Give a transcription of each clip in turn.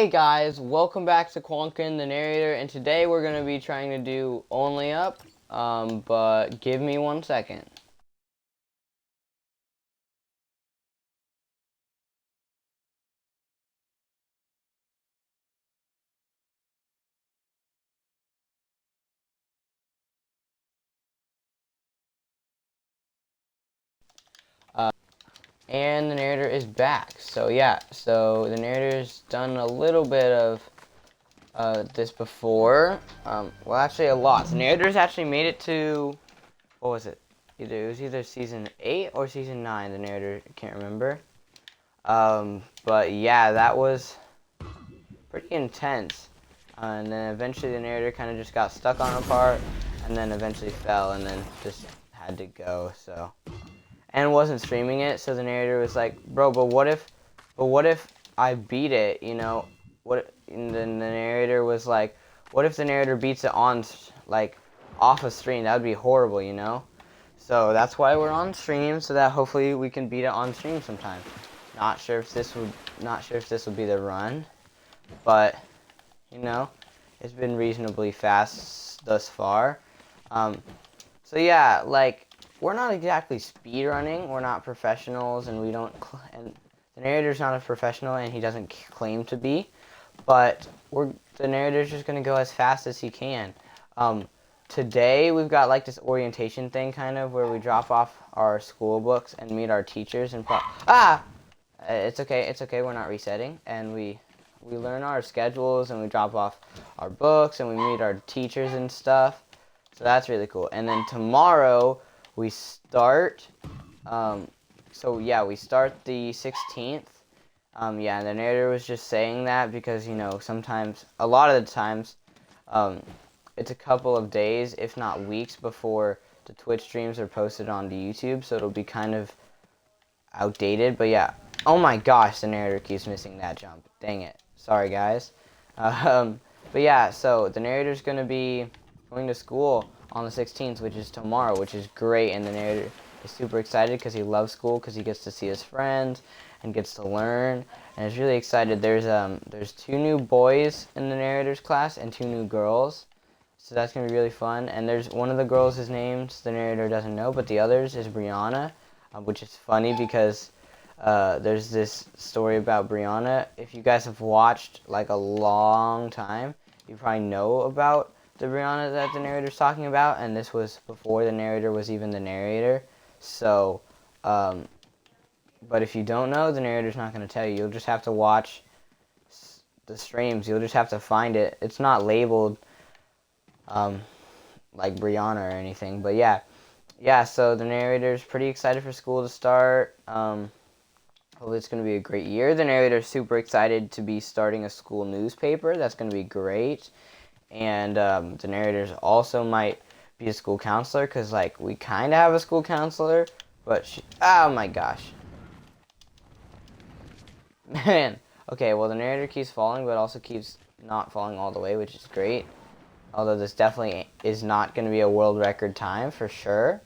Hey guys, welcome back to Quonkin the Narrator, and today we're going to be trying to do Only Up, but give me 1 second. And the narrator is back. So yeah, the narrator's done a little bit of this before. Well, actually a lot. The narrator's actually made it to, what was it? It was either season 8 or season 9, the narrator can't remember. But yeah, that was pretty intense. And then eventually the narrator kind of just got stuck on a part, and then eventually fell, and then just had to go, so. And wasn't streaming it, so the narrator was like, bro, but what if I beat it, you know? And then the narrator was like, what if the narrator beats it on, like, off a stream? That would be horrible, you know? So that's why we're on stream, so that hopefully we can beat it on stream sometime. Not sure if this would be the run, but you know, it's been reasonably fast thus far. So yeah, like, we're not exactly speed running. We're not professionals, and and the narrator's not a professional, and he doesn't claim to be. But the narrator's just gonna go as fast as he can. Today we've got like this orientation thing, kind of, where we drop off our school books and meet our teachers and it's okay. We're not resetting, and we learn our schedules, and we drop off our books, and we meet our teachers and stuff. So that's really cool. And then tomorrow we start. So yeah, we start the 16th. Yeah, and the narrator was just saying that because, you know, sometimes, a lot of the times, it's a couple of days, if not weeks, before the Twitch streams are posted onto YouTube, so it'll be kind of outdated. But yeah, oh my gosh, the narrator keeps missing that jump. Dang it. Sorry, guys. But yeah, so the narrator's going to be going to school on the 16th, which is tomorrow, which is great, and the narrator is super excited because he loves school, because he gets to see his friends and gets to learn, and is really excited. There's 2 new boys in the narrator's class and 2 new girls, so that's going to be really fun. And there's one of the girls, his name's the narrator doesn't know, but the others is Brianna, which is funny because there's this story about Brianna. If you guys have watched like a long time, you probably know about the Brianna that the narrator's talking about, and this was before the narrator was even the narrator. So, but if you don't know, the narrator's not going to tell you. You'll just have to watch the streams. You'll just have to find it. It's not labeled like Brianna or anything, but yeah. So the narrator's pretty excited for school to start. Hopefully it's going to be a great year. The narrator's super excited to be starting a school newspaper. That's going to be great. And the narrators also might be a school counselor, because, like, we kind of have a school counselor, but oh my gosh. Man. Okay, well, the narrator keeps falling, but also keeps not falling all the way, which is great. Although this definitely is not going to be a world record time, for sure.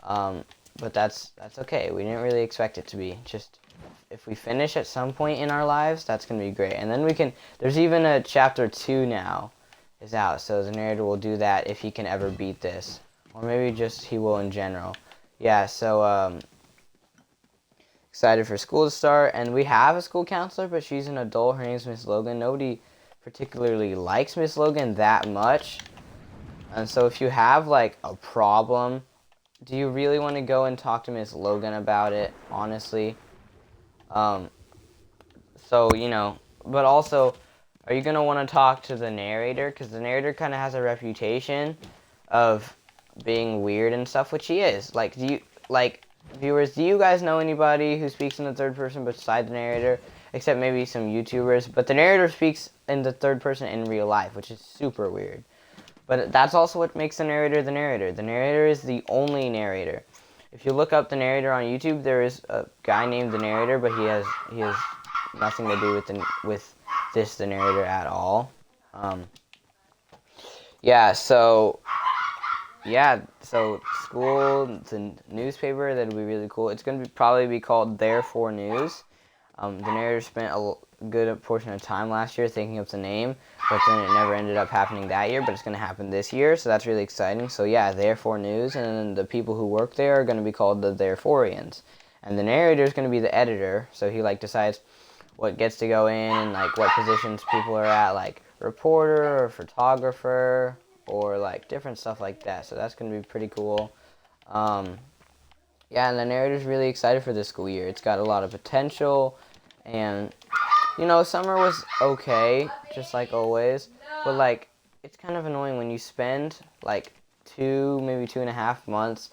But that's okay. We didn't really expect it to be. Just, if we finish at some point in our lives, that's going to be great. And then there's even a chapter 2 now is out, so the narrator will do that if he can ever beat this. Or maybe just he will in general. Yeah, so, excited for school to start. And we have a school counselor, but she's an adult. Her name's Miss Logan. Nobody particularly likes Miss Logan that much. And so if you have, like, a problem, do you really want to go and talk to Miss Logan about it, honestly? So, you know, but also, are you going to want to talk to the narrator? Because the narrator kind of has a reputation of being weird and stuff, which he is. Like, viewers, do you guys know anybody who speaks in the third person besides the narrator? Except maybe some YouTubers. But the narrator speaks in the third person in real life, which is super weird. But that's also what makes the narrator the narrator. The narrator is the only narrator. If you look up the narrator on YouTube, there is a guy named the narrator, but he has nothing to do with the narrator at all. So school, the newspaper, that'd be really cool. It's going to probably be called Therefore News. The narrator spent good portion of time last year thinking of the name, but then it never ended up happening that year, but it's going to happen this year, so that's really exciting. So yeah, Therefore News, and then the people who work there are going to be called the Thereforians. And the narrator is going to be the editor, so he like decides what gets to go in and like what positions people are at, like reporter or photographer or like different stuff like that. So that's going to be pretty cool. Yeah, and the narrator's really excited for this school year. It's got a lot of potential, and you know, summer was okay, just like always, but like it's kind of annoying when you spend like maybe 2.5 months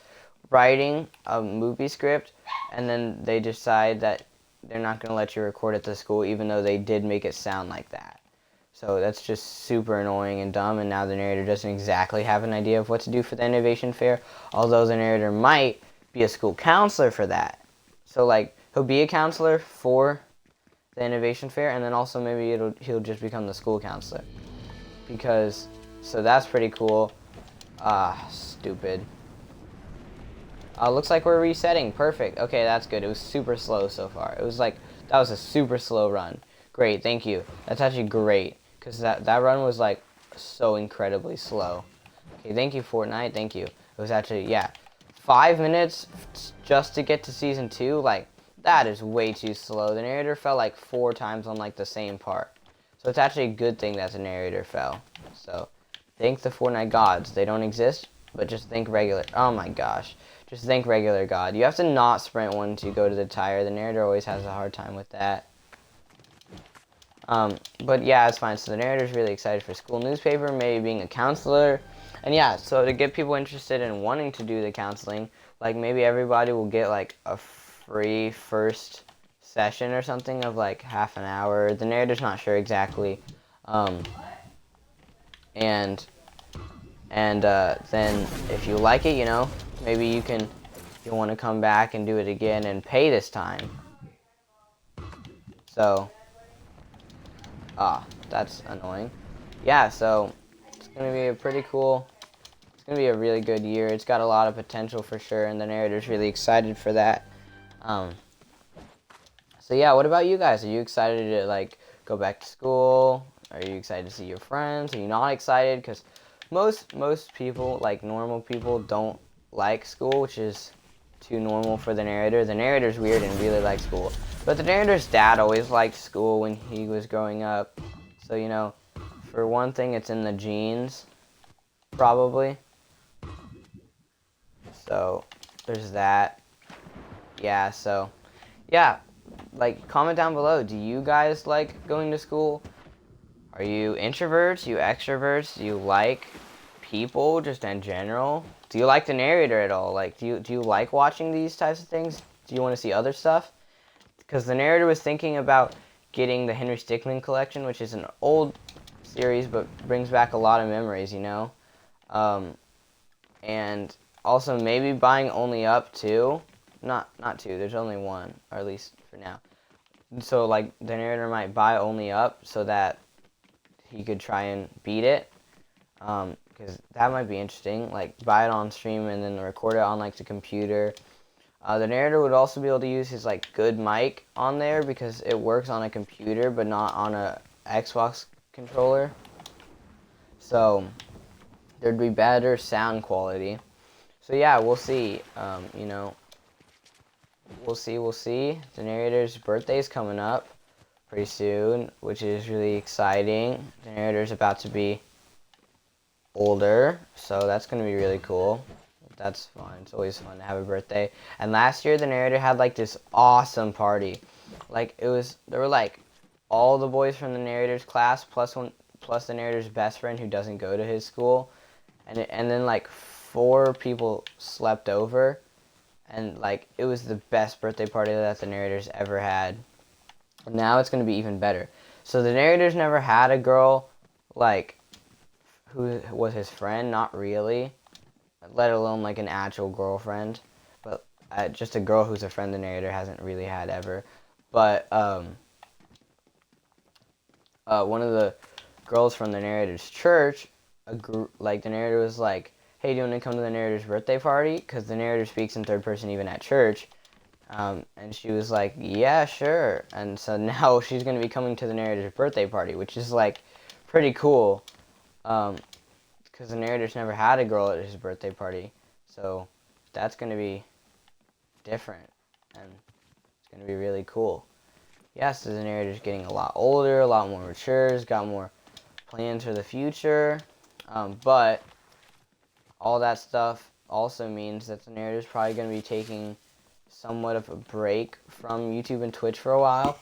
writing a movie script, and then they decide that they're not going to let you record at the school, even though they did make it sound like that. So that's just super annoying and dumb, and now the narrator doesn't exactly have an idea of what to do for the innovation fair, although the narrator might be a school counselor for that. So like he'll be a counselor for the innovation fair, and then also maybe he'll just become the school counselor. So that's pretty cool. Stupid. Looks like we're resetting. Perfect. Okay, that's good. It was super slow so far. It was like, that was a super slow run. Great, thank you. That's actually great, because that run was like so incredibly slow. Okay, thank you, Fortnite. Thank you. It was actually, yeah, 5 minutes just to get to season 2. Like, that is way too slow. The narrator fell like 4 times on like the same part. So it's actually a good thing that the narrator fell. So thank the Fortnite gods. They don't exist, but just think regular. Oh my gosh. Just think regular God. You have to not sprint once you go to the tire. The narrator always has a hard time with that. But yeah, it's fine. So the narrator's really excited for school newspaper, maybe being a counselor. And yeah, so to get people interested in wanting to do the counseling, like maybe everybody will get like a free first session or something of like half an hour. The narrator's not sure exactly. And then if you like it, you know, maybe you'll want to come back and do it again and pay this time. So, that's annoying. Yeah, so it's going to be it's going to be a really good year. It's got a lot of potential for sure, and the narrator's really excited for that. So yeah, what about you guys? Are you excited to like go back to school? Are you excited to see your friends? Are you not excited? Because most people, like normal people, don't like school, which is too normal for the narrator. The narrator's weird and really likes school. But the narrator's dad always liked school when he was growing up. So, you know, for one thing, it's in the genes, probably. So, there's that. Yeah, so, yeah, like, comment down below. Do you guys like going to school? Are you introverts? You extroverts? Do you like people just in general? Do you like the narrator at all? Like, do you like watching these types of things? Do you want to see other stuff? Because the narrator was thinking about getting the Henry Stickmin collection, which is an old series but brings back a lot of memories, you know? And also maybe buying Only Up 2. Not 2, there's only 1, or at least for now. So, like, the narrator might buy Only Up so that he could try and beat it. Because that might be interesting. Like, buy it on stream and then record it on, like, the computer. The narrator would also be able to use his, like, good mic on there because it works on a computer but not on a Xbox controller. So, there'd be better sound quality. So, yeah, we'll see. You know, we'll see. The narrator's birthday's coming up pretty soon, which is really exciting. The narrator's about to be older, so that's going to be really cool. That's fun. It's always fun to have a birthday. And last year, the narrator had, like, this awesome party. Like, there were, like, all the boys from the narrator's class, plus the narrator's best friend who doesn't go to his school. And then, like, 4 people slept over. And, like, it was the best birthday party that the narrator's ever had. Now it's going to be even better. So the narrator's never had a girl, like, who was his friend, not really, let alone, like, an actual girlfriend, but just a girl who's a friend the narrator hasn't really had ever. But, one of the girls from the narrator's church, like, the narrator was like, hey, do you want to come to the narrator's birthday party? Because the narrator speaks in third person even at church. And she was like, yeah, sure. And so now she's going to be coming to the narrator's birthday party, which is like pretty cool. Because the narrator's never had a girl at his birthday party. So that's going to be different. And it's going to be really cool. Yes, the narrator's getting a lot older, a lot more mature, has got more plans for the future. But all that stuff also means that the narrator's probably going to be taking somewhat of a break from YouTube and Twitch for a while.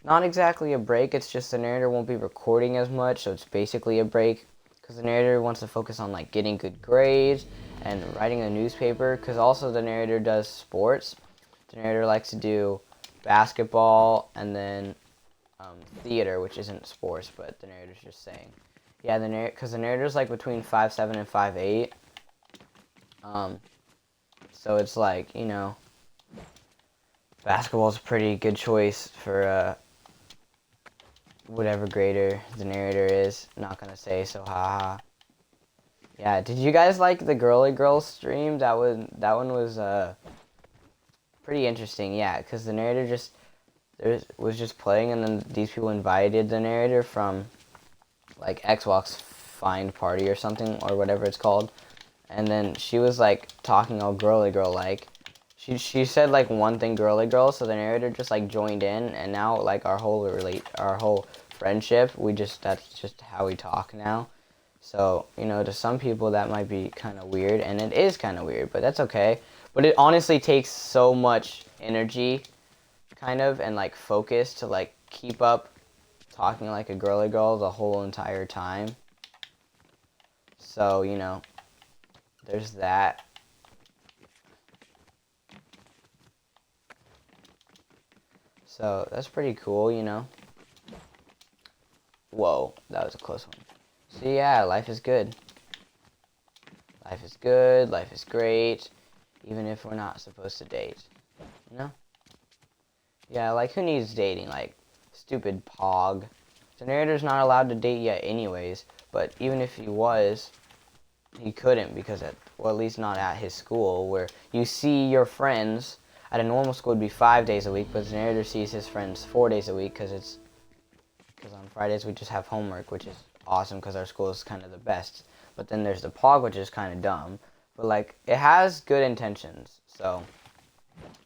Not exactly a break, it's just the narrator won't be recording as much, so it's basically a break. Because the narrator wants to focus on like getting good grades and writing a newspaper. Because also the narrator does sports. The narrator likes to do basketball and then theater, which isn't sports, but the narrator's just saying. Yeah, because the narrator's like between 5'7" and 5'8". So it's like, you know, basketball's a pretty good choice for whatever grader the narrator is. Not gonna say, so haha. Yeah, did you guys like the Girly Girl stream? That one was pretty interesting. Yeah, because the narrator was just playing, and then these people invited the narrator from like Xbox Find Party or something, or whatever it's called. And then she was like talking all girly girl like. She said like one thing girly girl, so the narrator just like joined in, and now like our whole friendship, that's just how we talk now. So, you know, to some people that might be kind of weird, and it is kind of weird, but that's okay. But it honestly takes so much energy kind of and like focus to like keep up talking like a girly girl the whole entire time. So, you know, there's that. So that's pretty cool, you know. Whoa, that was a close one. So yeah, life is good. Life is good, life is great, even if we're not supposed to date, you know? Yeah, like who needs dating? Like, stupid pog. The narrator's not allowed to date yet anyways, but even if he was, he couldn't because at least not at his school, where you see your friends. At a normal school it'd be 5 days a week, but the narrator sees his friends 4 days a week because on Fridays we just have homework, which is awesome because our school is kind of the best. But then there's the POG, which is kind of dumb, but like it has good intentions. So,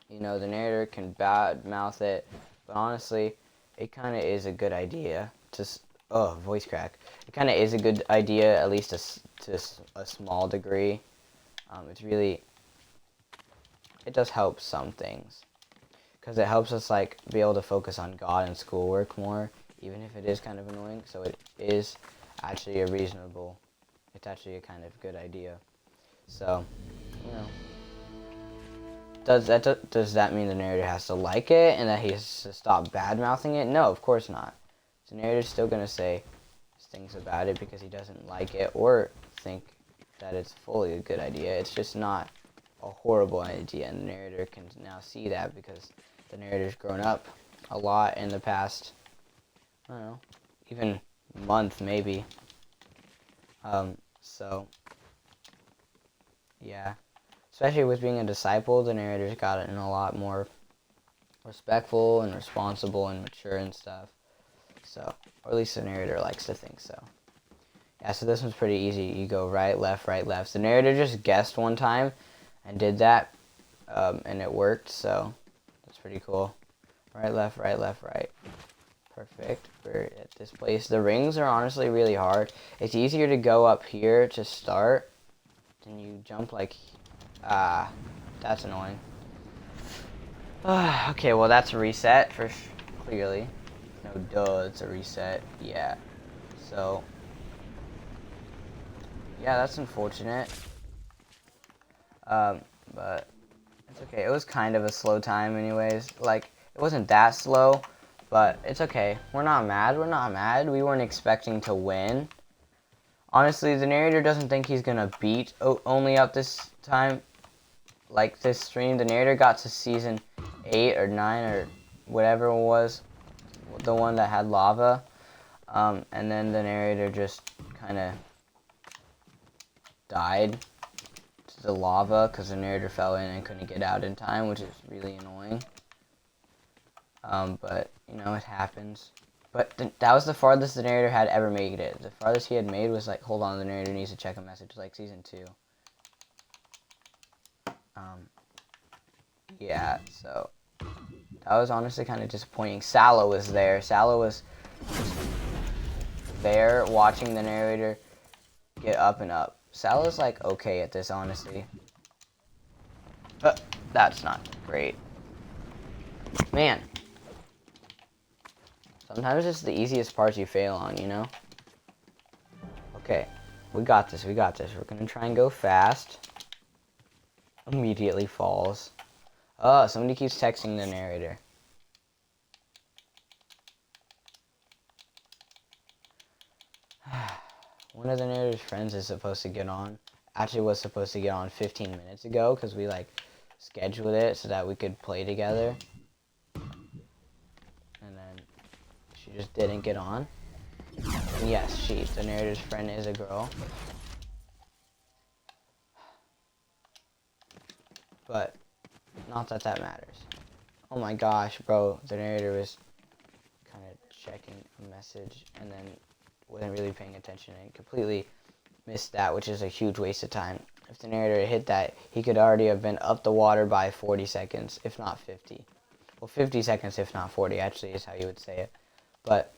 you know, the narrator can bad mouth it, but honestly, it kind of is a good idea to. Oh, voice crack. It kind of is a good idea, at least to a small degree. It's really. It does help some things, because it helps us like be able to focus on God and schoolwork more, even if it is kind of annoying. So it is actually it's actually a kind of good idea. So, you know, does that mean the narrator has to like it and that he has to stop bad mouthing it? No, of course not. The narrator's still gonna say things about it because he doesn't like it or think that it's fully a good idea. It's just not a horrible idea, and the narrator can now see that because the narrator's grown up a lot in the past, I don't know, even month maybe. So yeah, especially with being a disciple, the narrator's gotten a lot more respectful and responsible and mature and stuff. So, or at least the narrator likes to think so. Yeah, so this one's pretty easy. You go right, left, right, left. The narrator just guessed one time and did that, and it worked, so that's pretty cool. Right, left, right, left, right. Perfect. We're at this place. The rings are honestly really hard. It's easier to go up here to start than you jump like, that's annoying. Okay, well that's a reset for clearly. No, duh, it's a reset. Yeah. So, yeah, that's unfortunate. But it's okay. It was kind of a slow time anyways. Like, it wasn't that slow, but it's okay. We're not mad. We're not mad. We weren't expecting to win. Honestly, the narrator doesn't think he's gonna beat Only Up this time. Like, this stream, the narrator got to season 8 or 9 or whatever it was. The one that had lava. And then the narrator just kind of died. the lava because the narrator fell in and couldn't get out in time, which is really annoying. But, you know, it happens. But that was the farthest the narrator had ever made it. The farthest he had made was like, hold on, the narrator needs to check a message, like season 2. Yeah, so that was honestly kind of disappointing. Sallow was there. Sallow was there watching the narrator get up and up. Sallow's like okay at this, honestly. But that's not great. Man. Sometimes it's the easiest parts you fail on, you know? Okay. We got this. We got this. We're going to try and go fast. Immediately falls. Oh, somebody keeps texting the narrator. One of the narrator's friends is supposed to get on. Actually was supposed to get on 15 minutes ago because we like scheduled it so that we could play together. And then she just didn't get on. And yes, the narrator's friend is a girl. But not that that matters. Oh my gosh, bro. The narrator was kind of checking a message and then wasn't really paying attention and completely missed that, which is a huge waste of time. If the narrator had hit that, he could already have been up the water by 40 seconds, if not 50. Well, 50 seconds, if not 40, actually, is how you would say it. But,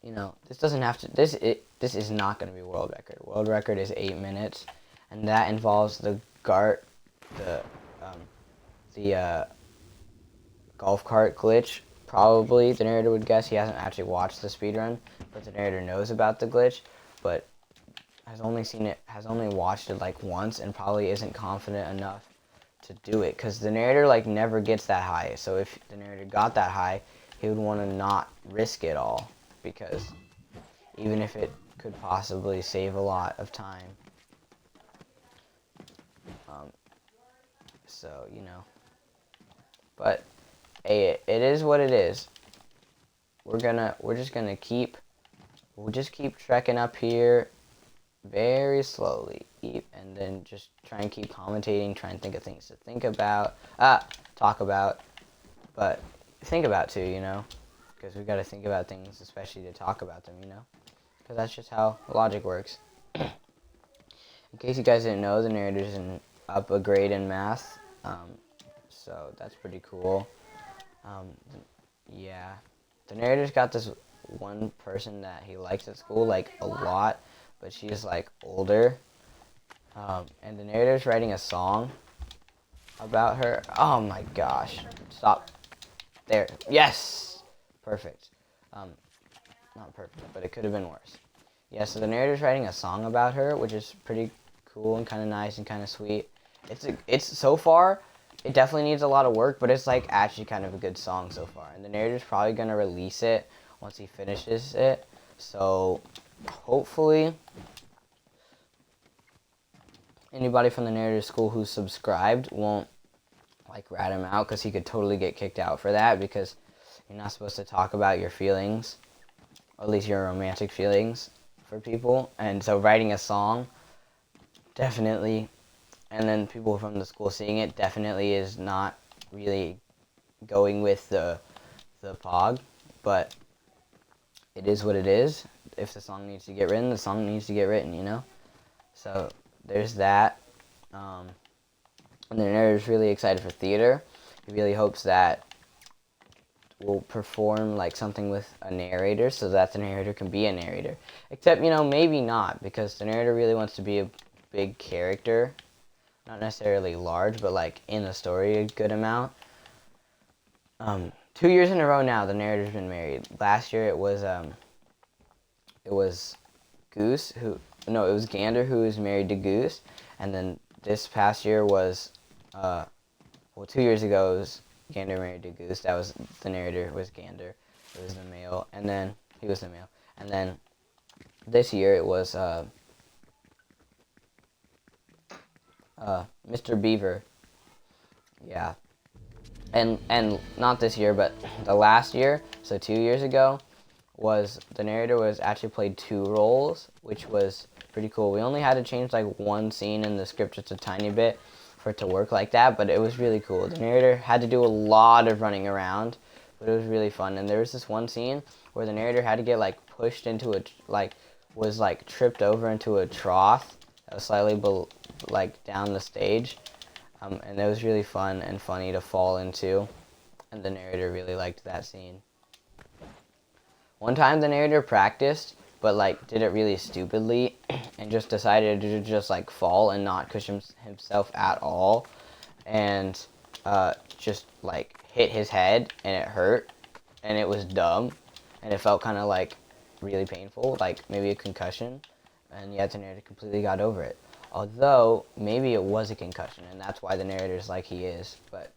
you know, this doesn't have to, this is not going to be world record. World record is 8 minutes, and that involves the golf cart glitch. Probably, the narrator would guess. He hasn't actually watched the speedrun, but the narrator knows about the glitch, but has only watched it like once and probably isn't confident enough to do it, because the narrator like never gets that high. So if the narrator got that high, he would want to not risk it all, because even if it could possibly save a lot of time. So, you know. But hey, it is what it is. We'll just keep trekking up here very slowly, and then just try and keep commentating, try and think of things to talk about, but think about too, you know, because we got to think about things, especially to talk about them, you know, because that's just how logic works. In case you guys didn't know, the narrator's up a grade in math, so that's pretty cool. Yeah, the narrator's got this one person that he likes at school, like, a lot, but she's, like, older, and the narrator's writing a song about her. Oh my gosh, stop. There, yes, perfect. Not perfect, but it could have been worse. Yeah, so the narrator's writing a song about her, which is pretty cool and kind of nice and kind of sweet. It's so far, it definitely needs a lot of work, but it's like actually kind of a good song so far. And the narrator's probably going to release it once he finishes it. So hopefully anybody from the narrator's school who's subscribed won't like rat him out, because he could totally get kicked out for that, because you're not supposed to talk about your feelings, or at least your romantic feelings for people. And so writing a song, definitely, and then people from the school seeing it, definitely is not really going with the POG, but it is what it is. If the song needs to get written, the song needs to get written, you know? So there's that. And the narrator's really excited for theater. He really hopes that we'll perform like something with a narrator, so that the narrator can be a narrator. Except, you know, maybe not, because the narrator really wants to be a big character. Not necessarily large, but like in the story a good amount. 2 years in a row now, the narrator's been married. Last year it was Goose it was Gander who was married to Goose, and then this past year was 2 years ago it was Gander married to Goose. That was the narrator was Gander. It was the male, and then he was the male, and then this year it was Mr. Beaver. Yeah. And not this year, but the last year, so 2 years ago, was the narrator was actually played 2 roles, which was pretty cool. We only had to change like one scene in the script just a tiny bit for it to work like that, but it was really cool. The narrator had to do a lot of running around, but it was really fun. And there was this one scene where the narrator had to get like pushed into a was like tripped over into a trough that was slightly like down the stage, and it was really fun and funny to fall into, and the narrator really liked that scene. One time the narrator practiced, but like did it really stupidly and just decided to just like fall and not cushion himself at all, and just like hit his head and it hurt, and it was dumb, and it felt kind of like really painful, like maybe a concussion, and yet the narrator completely got over it. Although maybe it was a concussion and that's why the narrator's like he is, but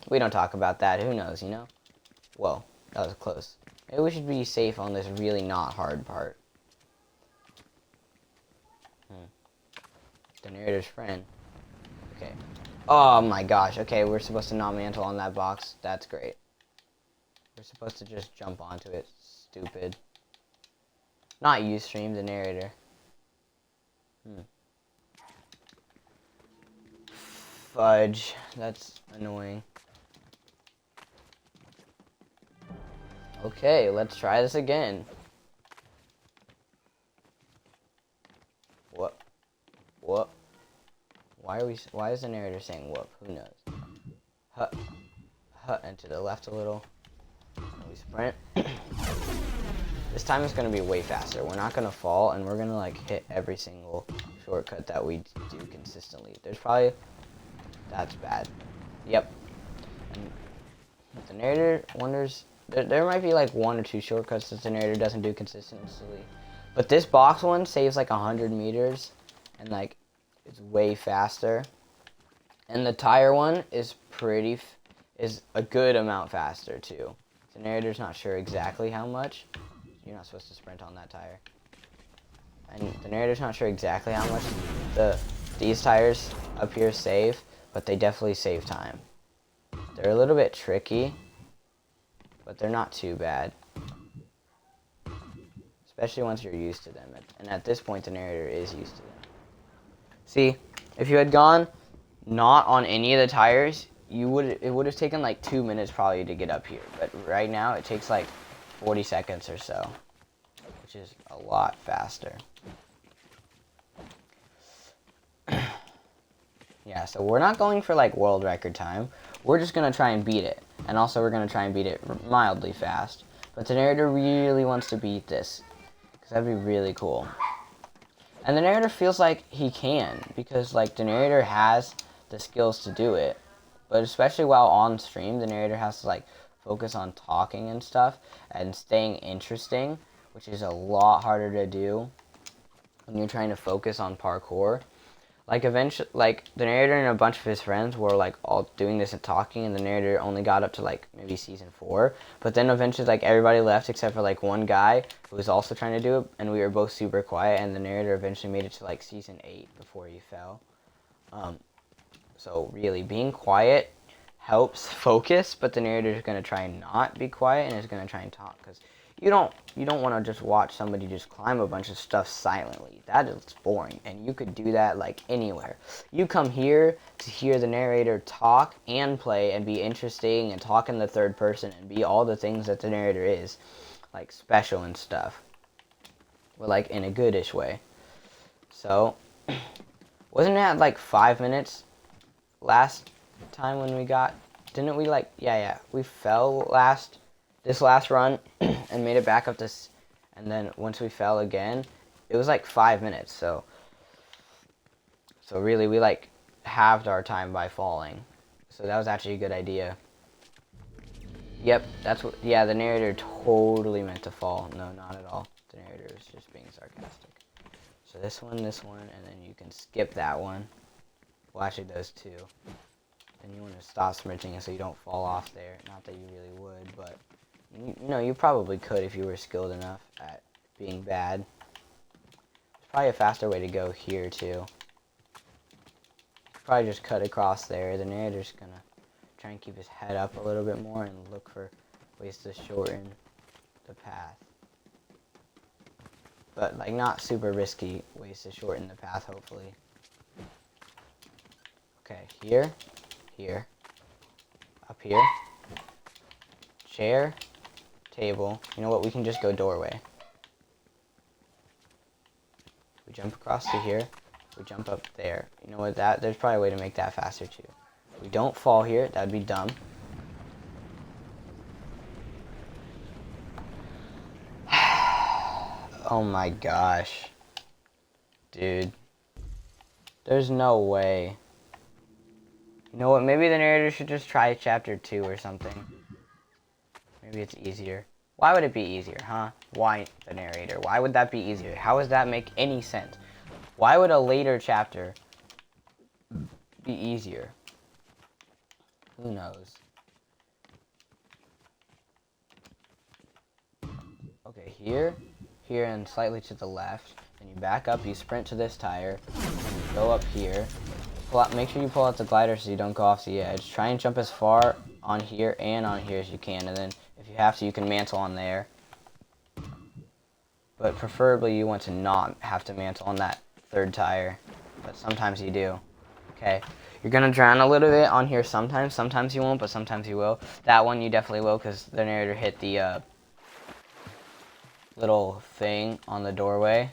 we don't talk about that. Who knows, you know? Whoa, that was close. Maybe we should be safe on this really not hard part. The narrator's friend. Okay. Oh my gosh. Okay, we're supposed to not mantle on that box. That's great. We're supposed to just jump onto it. Stupid. Not Ustream, the narrator. Fudge. That's annoying. Okay, let's try this again. What? What? Why is the narrator saying whoop? Who knows? Hut. Hut, and to the left a little. And we sprint. This time it's going to be way faster. We're not going to fall, and we're going to like hit every single shortcut that we do consistently. There's probably... That's bad. Yep. And the narrator wonders... There might be like one or two shortcuts that the narrator doesn't do consistently. But this box one saves like 100 meters, and like it's way faster. And the tire one is is a good amount faster too. The narrator's not sure exactly how much. You're not supposed to sprint on that tire. And the narrator's not sure exactly how much these tires up here save, but they definitely save time. They're a little bit tricky, but they're not too bad. Especially once you're used to them. And at this point, the narrator is used to them. See, if you had gone not on any of the tires, it would have taken like 2 minutes probably to get up here. But right now, it takes like 40 seconds or so, which is a lot faster. Yeah, so we're not going for like world record time. We're just going to try and beat it. And also we're going to try and beat it mildly fast. But the narrator really wants to beat this, because that'd be really cool. And the narrator feels like he can, because like the narrator has the skills to do it. But especially while on stream, the narrator has to like focus on talking and stuff and staying interesting, which is a lot harder to do when you're trying to focus on parkour. Like eventually, like the narrator and a bunch of his friends were like all doing this and talking, and the narrator only got up to like maybe season 4. But then eventually, like everybody left except for like one guy who was also trying to do it, and we were both super quiet. And the narrator eventually made it to like season 8 before he fell. So really, being quiet helps focus, but the narrator is gonna try and not be quiet and is gonna try and talk, because you don't want to just watch somebody just climb a bunch of stuff silently. That is boring, and you could do that like anywhere. You come here to hear the narrator talk and play and be interesting and talk in the third person and be all the things that the narrator is, like special and stuff, but like in a goodish way. So wasn't it like 5 minutes last time when we got, didn't we like, yeah, we fell this last run and made it back up this, and then once we fell again, it was like 5 minutes, so really we like halved our time by falling. So that was actually a good idea. Yep, that's what, yeah, the narrator totally meant to fall. No, not at all. The narrator was just being sarcastic. So this one, and then you can skip that one. Well, actually those two. Then you want to stop sprinting so you don't fall off there. Not that you really would, but you probably could if you were skilled enough at being bad. There's probably a faster way to go here too. Probably just cut across there. The narrator's gonna try and keep his head up a little bit more and look for ways to shorten the path. but like not super risky ways to shorten the path, hopefully. Okay, here, here, up here, chair, table. You know what, we can just go doorway. We jump across to here, we jump up there. You know what, there's probably a way to make that faster too. We don't fall here, that'd be dumb. Oh my gosh. Dude. There's no way. You know what, maybe the narrator should just try chapter 2 or something. Maybe it's easier. Why would it be easier, huh? Why the narrator? Why would that be easier? How does that make any sense? Why would a later chapter be easier? Who knows? Okay, here, and slightly to the left. Then you back up, you sprint to this tire, and you go up here. Pull out, make sure you pull out the glider so you don't go off the edge. Try and jump as far on here and on here as you can, and then if you have to, you can mantle on there. But preferably you want to not have to mantle on that third tire, but sometimes you do. Okay, you're gonna drown a little bit on here sometimes you won't, but sometimes you will. That one you definitely will, because the narrator hit the little thing on the doorway,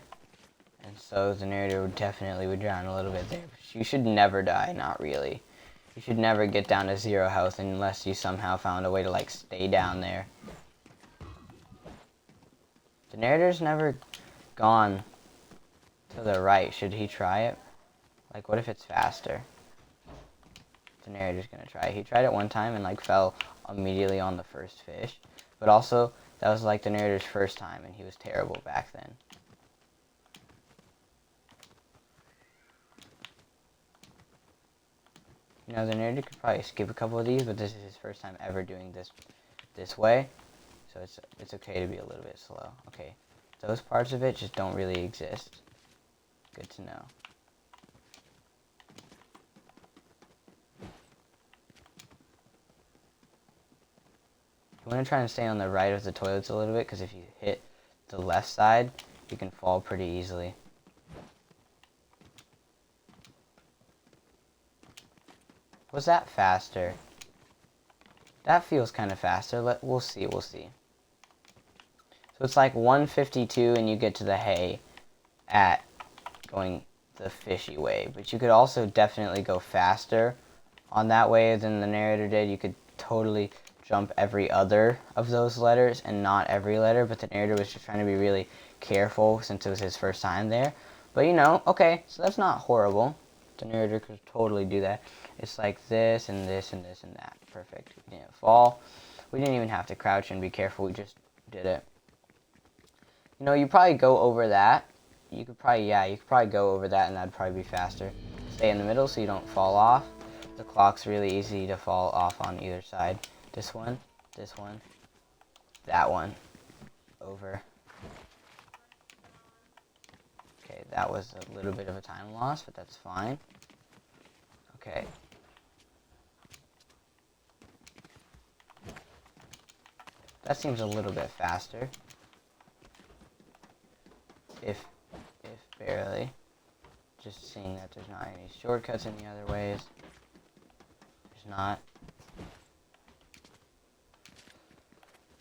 and so the narrator would drown a little bit there. But you should never die, not really. You should never get down to 0 health unless you somehow found a way to like stay down there. The narrator's never gone to the right. Should he try it? Like, what if it's faster? The narrator's gonna try it. He tried it one time and like fell immediately on the first fish, but also that was like the narrator's first time, and he was terrible back then. You know, the narrator could probably skip a couple of these, but this is his first time ever doing this way, so it's okay to be a little bit slow. Okay, those parts of it just don't really exist. Good to know. You want to try and stay on the right of the toilets a little bit, because if you hit the left side, you can fall pretty easily. Was that faster? That feels kind of faster. We'll see. So it's like 152 and you get to the hay at going the fishy way. But you could also definitely go faster on that way than the narrator did. You could totally jump every other of those letters and not every letter, but the narrator was just trying to be really careful since it was his first time there. But you know, okay, so that's not horrible. The narrator could totally do that. It's like this and this and this and that. Perfect. We didn't fall. We didn't even have to crouch and be careful. We just did it. You know, you probably go over that. You could probably go over that, and that'd probably be faster. Stay in the middle so you don't fall off. The clock's really easy to fall off on either side. This one, that one, over. Okay, that was a little bit of a time loss, but that's fine. Okay. That seems a little bit faster. If barely. Just seeing that there's not any shortcuts any other ways. There's not.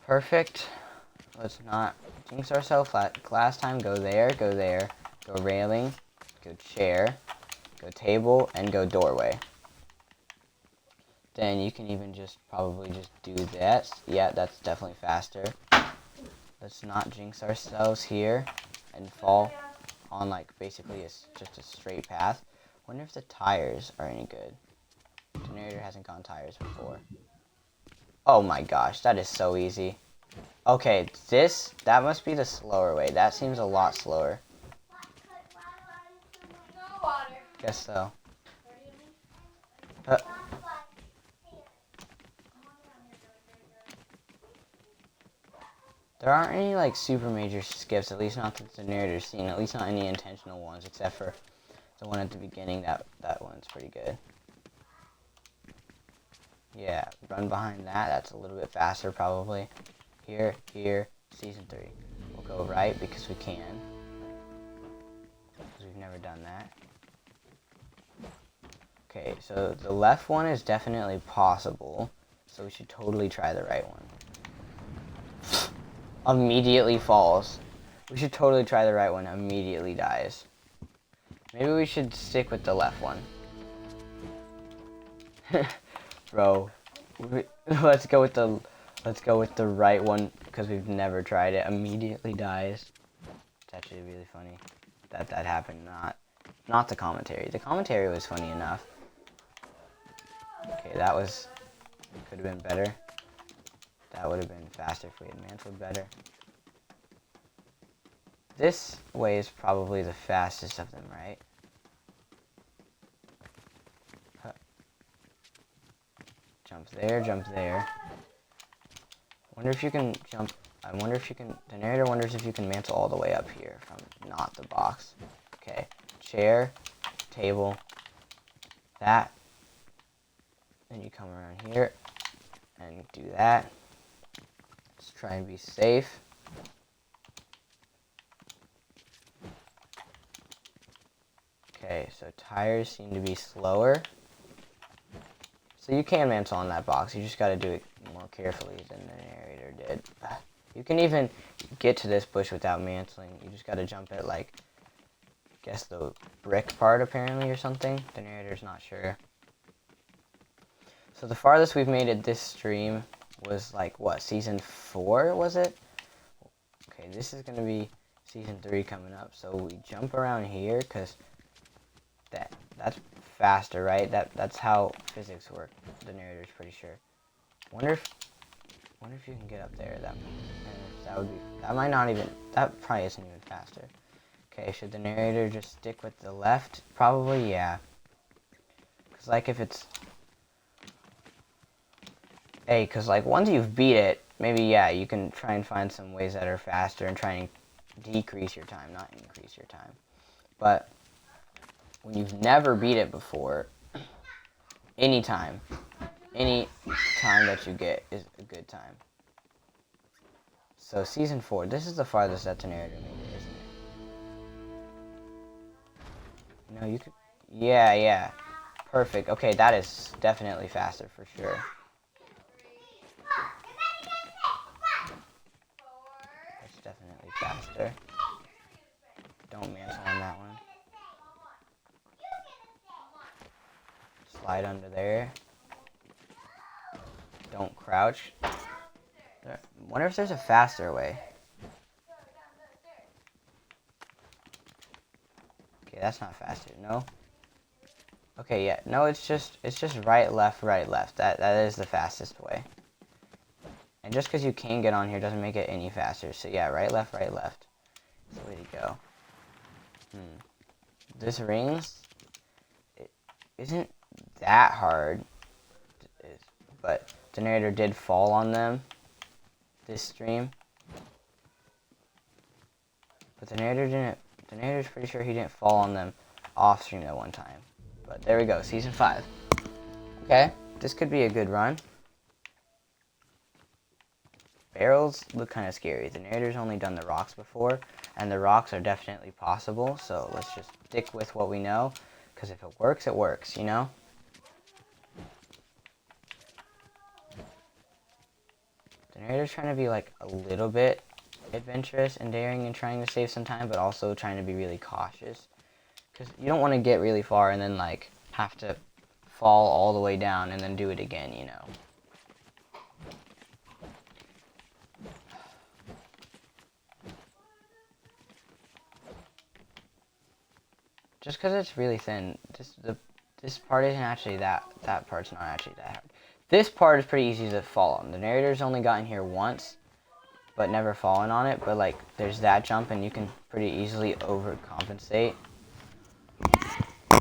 Perfect. Let's not jinx ourselves. Last time, go there, go railing, go chair, go table, and go doorway. Then you can even probably just do that. Yeah, that's definitely faster. Let's not jinx ourselves here and fall on like basically just a straight path. Wonder if the tires are any good. The narrator hasn't gone tires before. Oh my gosh, that is so easy. Okay, that must be the slower way. That seems a lot slower. Guess so. There aren't any like super major skips, at least not that the narrator's seen, at least not any intentional ones, except for the one at the beginning. That one's pretty good. Yeah, run behind that. That's a little bit faster probably. Here, season 3. We'll go right because we can. because we've never done that. Okay, so the left one is definitely possible, so we should totally try the right one. Immediately falls. We should totally try the right one. Immediately dies. Maybe we should stick with the left one. Bro, let's go with the right one because we've never tried it. Immediately dies. It's actually really funny that that happened. Not the commentary. The commentary was funny enough. Okay, that was could have been better. That would have been faster if we had mantled better. This way is probably the fastest of them, right? Huh. Jump there, jump there. Wonder if you can jump. I wonder if you can. The narrator wonders if you can mantle all the way up here from not the box. Okay, chair, table, that. Then you come around here and do that. Let's try and be safe. Okay, so tires seem to be slower. So you can mantle on that box. You just got to do it more carefully than the narrator did. You can even get to this bush without mantling. You just got to jump at, like, guess the brick part apparently or something. The narrator's not sure. So the farthest we've made it this stream was, like, what, season 4 was it? Okay, this is going to be season 3 coming up. So we jump around here because that's faster, right? That's how physics work. The narrator's pretty sure. Wonder if you can get up there. That might not even. That probably isn't even faster. Okay, should the narrator just stick with the left? Probably, yeah. Cause like if it's, hey, cause like once you've beat it, maybe yeah, you can try and find some ways that are faster and try and decrease your time, not increase your time. But when you've never beat it before, any time that you get is a good time. So season 4, this is the farthest that the narrator made it, isn't it? No, you could, yeah. Perfect. Okay, that is definitely faster for sure. That's definitely faster. Don't mantle on that one. Slide under there. Don't crouch. Wonder if there's a faster way. Okay, that's not faster. No. Okay, yeah. No, it's just right, left, right, left. That is the fastest way. And just because you can get on here doesn't make it any faster. So yeah, right, left, right, left. That's the way to go. This rings, it isn't that hard, but the narrator did fall on them this stream. But the narrator didn't. The narrator's pretty sure he didn't fall on them off stream that one time. But there we go, season 5. Okay, this could be a good run. Barrels look kind of scary. The narrator's only done the rocks before, and the rocks are definitely possible, so let's just stick with what we know, because if it works, you know? The narrator's trying to be, like, a little bit adventurous and daring and trying to save some time, but also trying to be really cautious, because you don't want to get really far and then, like, have to fall all the way down and then do it again, you know? Just because it's really thin, this part isn't actually that part's not actually that hard. This part is pretty easy to fall on. The narrator's only gotten here once, but never fallen on it. But like, there's that jump, and you can pretty easily overcompensate.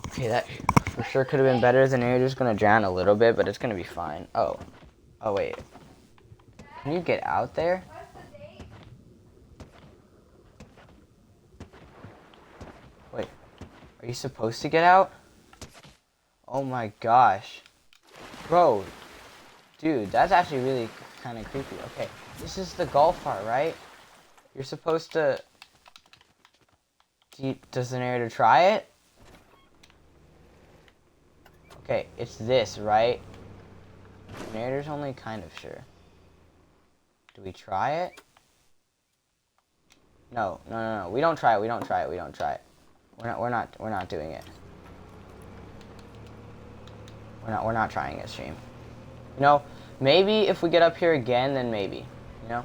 Okay, that for sure could have been better. The narrator's gonna drown a little bit, but it's gonna be fine. Oh wait, can you get out there? Wait. Are you supposed to get out? Oh my gosh. Bro. Dude, that's actually really kind of creepy. Okay, this is the golf part, right? You're supposed to... Does the narrator try it? Okay, it's this, right? The narrator's only kind of sure. Do we try it? No. We don't try it. We don't try it. We don't try it. We're not doing it. We're not trying it, stream. You know, maybe if we get up here again, then maybe. You know?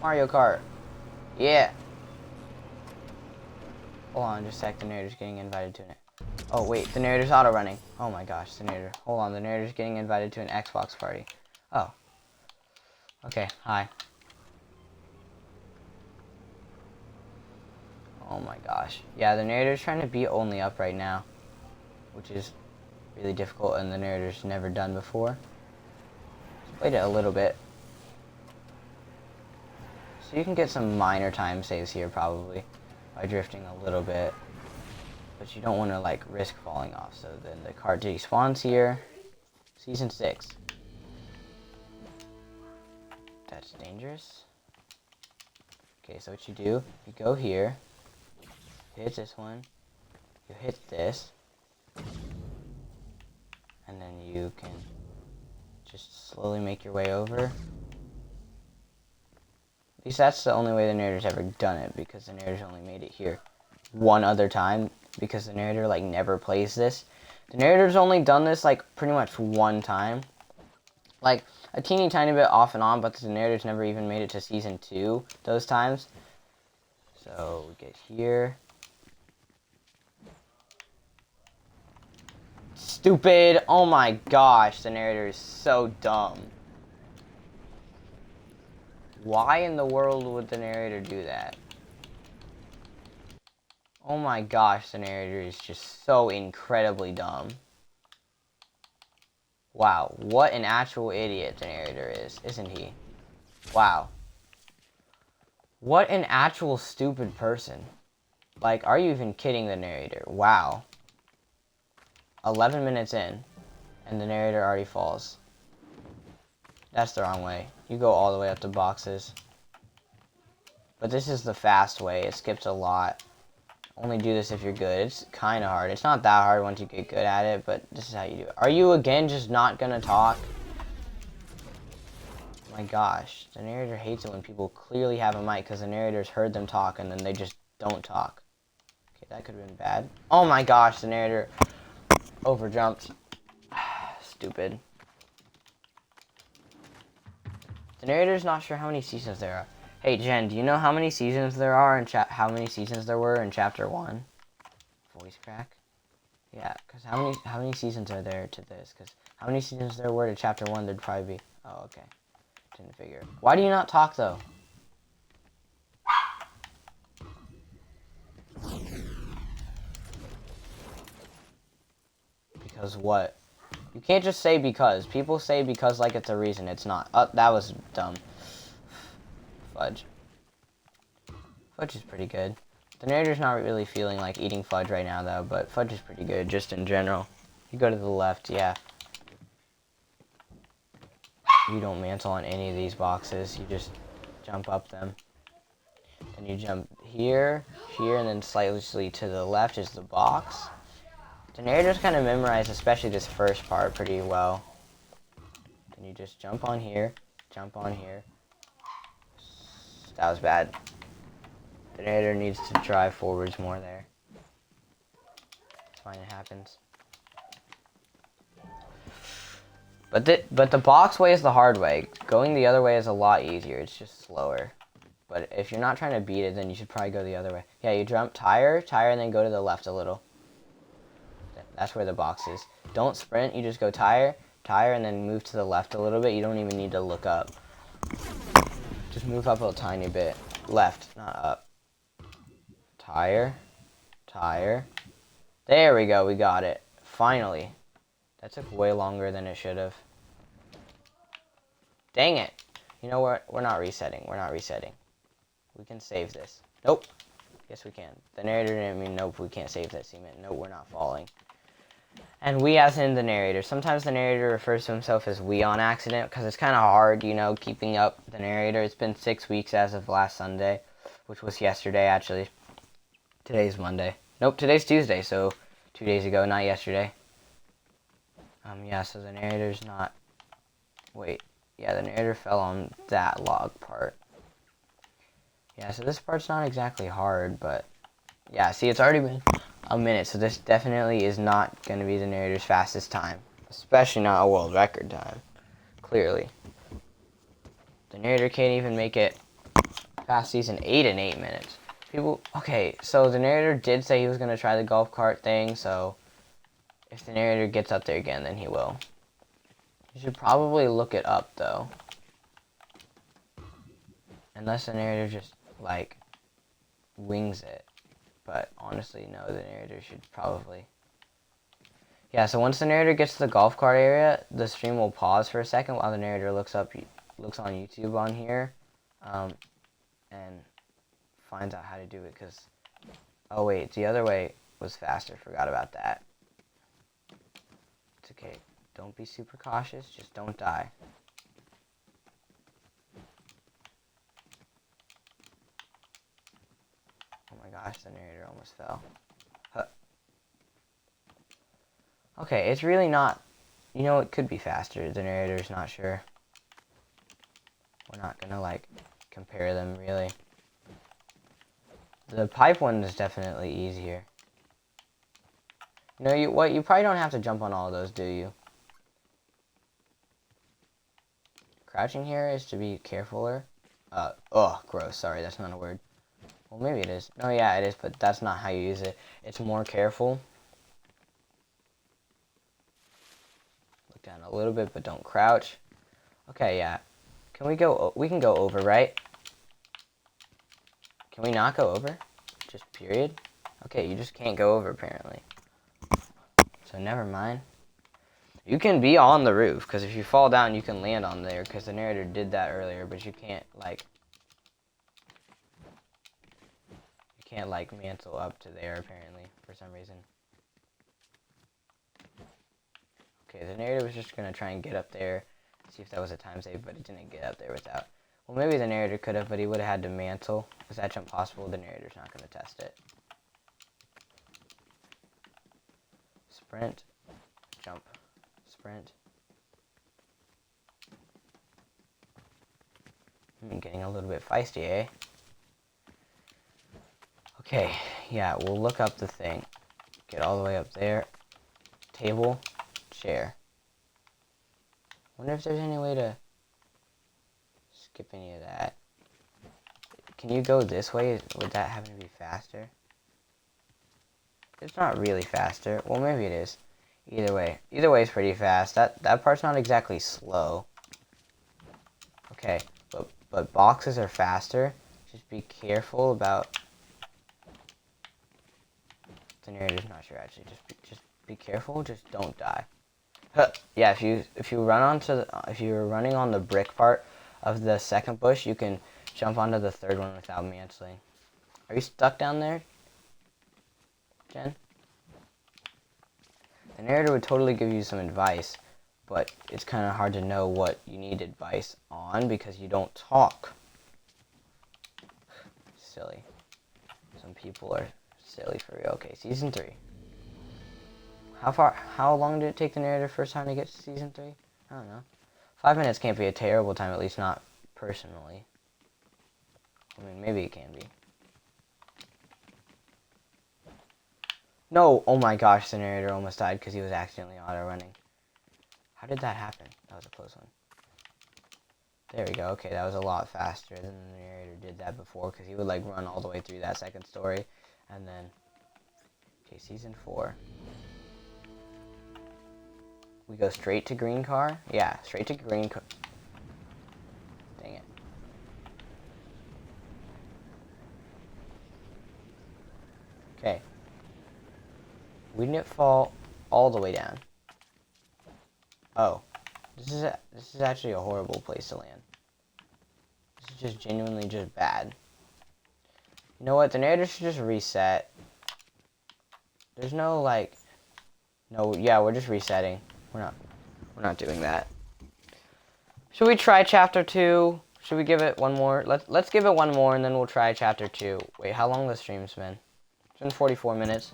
Mario Kart. Yeah. Hold on just a sec. The narrator's getting invited to an... Oh, wait. The narrator's auto-running. Oh my gosh, the narrator. Hold on. The narrator's getting invited to an Xbox party. Oh. Okay, hi. Oh my gosh. Yeah, the narrator's trying to be only up right now, which is really difficult, and the narrator's never done before. Just played it a little bit. So you can get some minor time saves here, probably, by drifting a little bit. But you don't want to, like, risk falling off. So then the car despawns here. Season 6. That's dangerous. Okay, so what you do, you go here. You hit this one. You hit this. And then you can just slowly make your way over. At least that's the only way the narrator's ever done it, because the narrator's only made it here one other time, because the narrator, like, never plays this. The narrator's only done this, like, pretty much one time. Like, a teeny tiny bit off and on, but the narrator's never even made it to Season 2 those times. So, we get here. Stupid! Oh my gosh, the narrator is so dumb. Why in the world would the narrator do that? Oh my gosh, the narrator is just so incredibly dumb. Wow, what an actual idiot the narrator is, isn't he? Wow. What an actual stupid person. Like, are you even kidding the narrator? Wow. 11 minutes in, and the narrator already falls. That's the wrong way. You go all the way up to boxes. But this is the fast way. It skips a lot. Only do this if you're good. It's kind of hard. It's not that hard once you get good at it, but this is how you do it. Are you, again, just not gonna talk? Oh my gosh. The narrator hates it when people clearly have a mic, because the narrator's heard them talk, and then they just don't talk. Okay, that could have been bad. Oh my gosh, the narrator overjumped. Stupid. The narrator's not sure how many seasons there are. Hey Jen, do you know how many seasons there are in how many seasons there were in Chapter 1? Voice crack. Yeah, because how many seasons are there to this? Because how many seasons there were to Chapter 1? There'd probably be. Oh, okay. Didn't figure. Why do you not talk though? Because what? You can't just say because. People say because like it's a reason. It's not. Oh, that was dumb. Fudge. Fudge is pretty good. The narrator's not really feeling like eating fudge right now, though, but fudge is pretty good, just in general. You go to the left, yeah. You don't mantle on any of these boxes. You just jump up them. Then you jump here, here, and then slightly to the left is the box. The narrator's kind of memorized, especially this first part, pretty well. Then you just jump on here, jump on here. That was bad. The narrator needs to drive forwards more there. It's fine, it happens. But the box way is the hard way. Going the other way is a lot easier. It's just slower. But if you're not trying to beat it, then you should probably go the other way. Yeah, you jump tire, and then go to the left a little. That's where the box is. Don't sprint, you just go tire, and then move to the left a little bit. You don't even need to look up. Just move up a tiny bit. Left, not up. Tire. There we go, we got it. Finally. That took way longer than it should have. Dang it. You know what? We're not resetting. We can save this. Nope. Yes, we can. The narrator didn't mean nope, we can't save this. He meant nope, we're not falling. And we as in the narrator. Sometimes the narrator refers to himself as we on accident because it's kind of hard, you know, keeping up the narrator. It's been 6 weeks as of last Sunday, which was yesterday, actually. Today's Monday. Nope, today's Tuesday, so 2 days ago, not yesterday. Yeah, so the narrator's not... Wait. Yeah, the narrator fell on that log part. Yeah, so this part's not exactly hard, but... Yeah, see, it's already been a minute, so this definitely is not going to be the narrator's fastest time. Especially not a world record time. Clearly. The narrator can't even make it past season 8 in 8 minutes. People... Okay, so the narrator did say he was going to try the golf cart thing, so... If the narrator gets up there again, then he will. You should probably look it up, though. Unless the narrator just, like, wings it. But honestly, no, the narrator should probably... Yeah, so once the narrator gets to the golf cart area, the stream will pause for a second while the narrator looks on YouTube on here, and finds out how to do it, because... Oh, wait, the other way was faster. Forgot about that. It's okay. Don't be super cautious. Just don't die. Oh my gosh, the narrator almost fell. Huh. Okay, it's really not... You know, it could be faster. The narrator's not sure. We're not gonna, like, compare them, really. The pipe one is definitely easier. You know, you probably don't have to jump on all of those, do you? Crouching here is to be carefuler. Gross. Sorry, that's not a word. Well, maybe it is. No, yeah, it is, but that's not how you use it. It's more careful. Look down a little bit, but don't crouch. Okay, yeah. Can we go... We can go over, right? Can we not go over? Just period? Okay, you just can't go over, apparently. So never mind. You can be on the roof, because if you fall down, you can land on there, because the narrator did that earlier, but you can't, like... You can't, like, mantle up to there, apparently, for some reason. Okay, the narrator was just going to try and get up there, see if that was a time save, but it didn't get up there without... Well, maybe the narrator could have, but he would have had to mantle. Is that jump possible? The narrator's not going to test it. Sprint. Jump. Sprint. Getting a little bit feisty, eh? Okay, yeah, we'll look up the thing. Get all the way up there. Table. Chair. Wonder if there's any way to skip any of that. Can you go this way? Would that happen to be faster? It's not really faster. Well, maybe it is. Either way is pretty fast. That part's not exactly slow. Okay, but boxes are faster. Just be careful about... The narrator's not sure actually. Just be careful. Just don't die. Huh. Yeah, if you're running on the brick part of the second bush, you can jump onto the third one without mantling. Are you stuck down there, Jen? The narrator would totally give you some advice, but it's kind of hard to know what you need advice on because you don't talk. Silly. Some people are silly for real. Okay, season 3. How long did it take the narrator first time to get to season 3? I don't know. 5 minutes can't be a terrible time, at least not personally. I mean, maybe it can be. No! Oh my gosh, the narrator almost died because he was accidentally auto-running. How did that happen? That was a close one. There we go. Okay, that was a lot faster than the narrator did that before because he would, like, run all the way through that second story. And then... Okay, season 4. We go straight to green car? Yeah, straight to green car. Dang it. Okay. We didn't fall all the way down. Oh. This is actually a horrible place to land. This is just genuinely just bad. You know what? The narrator should just reset. There's no, like... No, yeah, we're just resetting. We're not doing that. Should we try chapter 2? Should we give it one more? Let's give it one more and then we'll try chapter 2. Wait, how long the stream's been? It's been 44 minutes.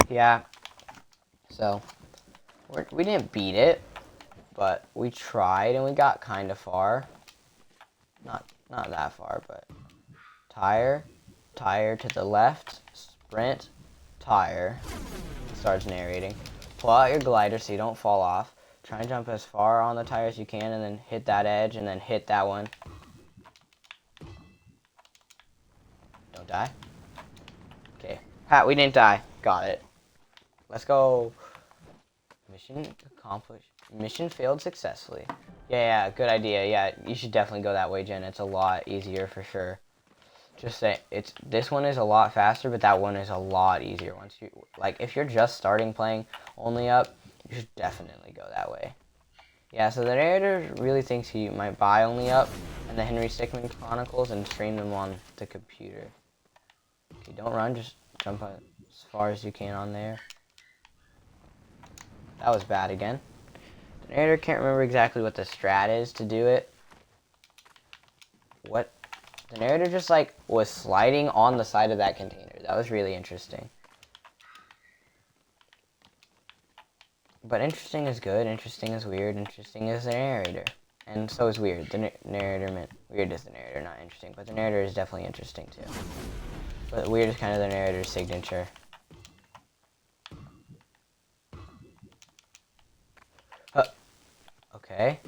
Yeah. So, we didn't beat it, but we tried and we got kind of far. Not that far, but tire to the left, sprint, tire. Starts narrating. Pull out your glider so you don't fall off. Try and jump as far on the tire as you can and then hit that edge and then hit that one. Don't die. Okay. Pat, we didn't die. Got it. Let's go. Mission accomplished. Mission failed successfully. Yeah, good idea. Yeah, you should definitely go that way, Jen. It's a lot easier for sure. Just say this one is a lot faster, but that one is a lot easier. Once you if you're just starting playing only up, you should definitely go that way. Yeah, so the narrator really thinks he might buy only up and the Henry Stickmin Chronicles and stream them on the computer. Okay, don't run, just jump as far as you can on there. That was bad again. The narrator can't remember exactly what the strat is to do it. What? The narrator just was sliding on the side of that container. That was really interesting. But interesting is good, interesting is weird, interesting is the narrator. And so is weird. The narrator meant weird is the narrator, not interesting. But the narrator is definitely interesting too. But weird is kind of the narrator's signature. Okay.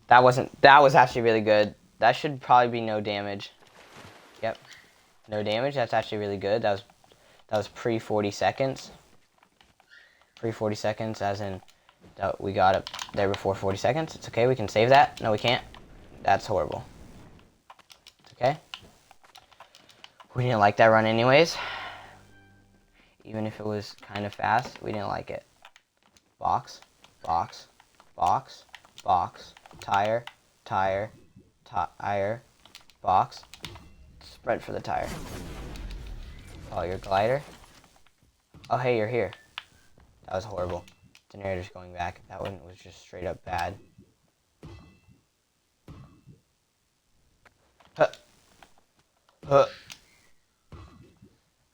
That was actually really good. That should probably be no damage. Yep. No damage, that's actually really good. That was pre 40 seconds. Pre 40 seconds as in that we got it there before 40 seconds. It's okay, we can save that. No, we can't. That's horrible. It's okay. We didn't like that run anyways. Even if it was kind of fast, we didn't like it. Box, box, box, box, tire, tire, tire, box, sprint for the tire. Oh, your glider. Oh, hey, you're here. That was horrible. The narrator's going back. That one was just straight up bad. Huh. Huh.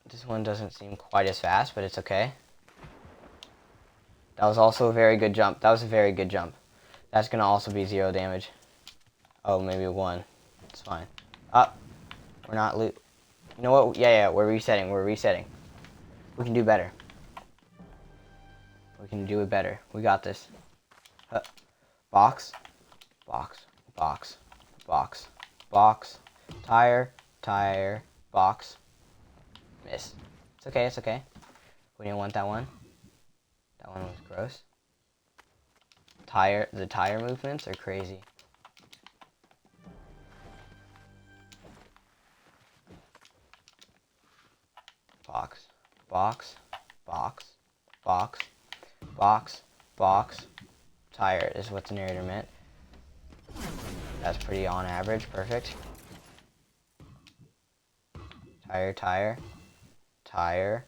This one doesn't seem quite as fast, but it's okay. That was also a very good jump. That was a very good jump. That's going to also be 0 damage. Oh, maybe 1. It's fine. Up. We're not You know what? Yeah, we're resetting. We're resetting. We can do better. We can do it better. We got this. Box. Box. Box. Box. Box. Tire. Tire. Box. Miss. It's okay, it's okay. We didn't want that one. That one was gross. The tire movements are crazy. Box. Box. Box. Box. Box. Box. Tire is what the narrator meant. That's pretty on average. Perfect. Tire, tire. Tire.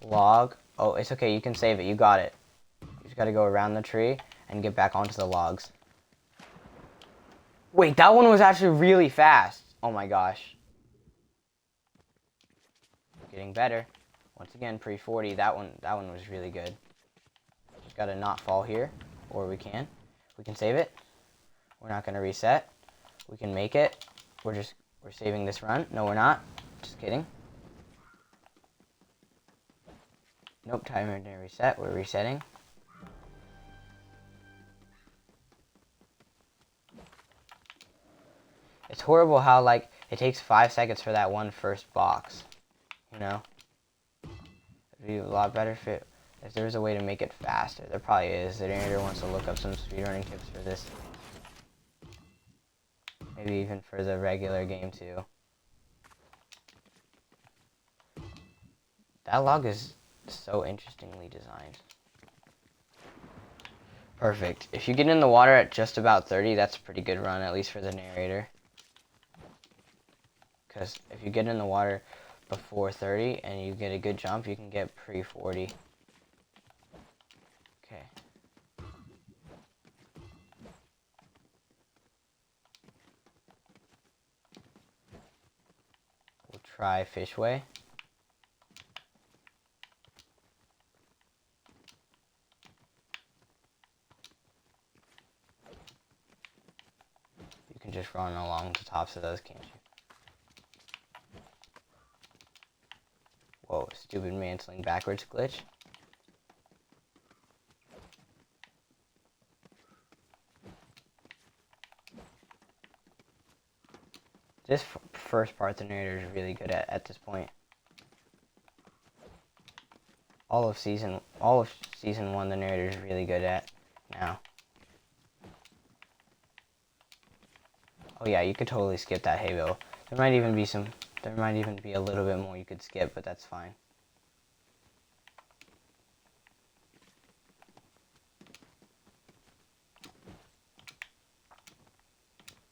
Log. Oh, it's okay. You can save it. You got it. You just got to go around the tree and get back onto the logs. Wait, that one was actually really fast. Oh my gosh. Getting better. Once again, pre-40. That one was really good. Just got to not fall here. Or we can. We can save it. We're not going to reset. We can make it. We're saving this run. No, we're not. Just kidding. Nope, timer didn't reset. We're resetting. It's horrible how, it takes 5 seconds for that one first box. You know? It'd be a lot better if there was a way to make it faster. There probably is. The narrator wants to look up some speedrunning tips for this. Maybe even for the regular game, too. That log is so interestingly designed. Perfect. If you get in the water at just about 30, that's a pretty good run, at least for the narrator. because if you get in the water before 30 and you get a good jump, you can get pre-40. Okay. We'll try Fishway. You can just run along the tops of those, can't you? Whoa, stupid mantling backwards glitch. This first part the narrator is really good at this point. All of season 1 the narrator is really good at now. Oh yeah, you could totally skip that hay bale. There might even be a little bit more you could skip, but that's fine.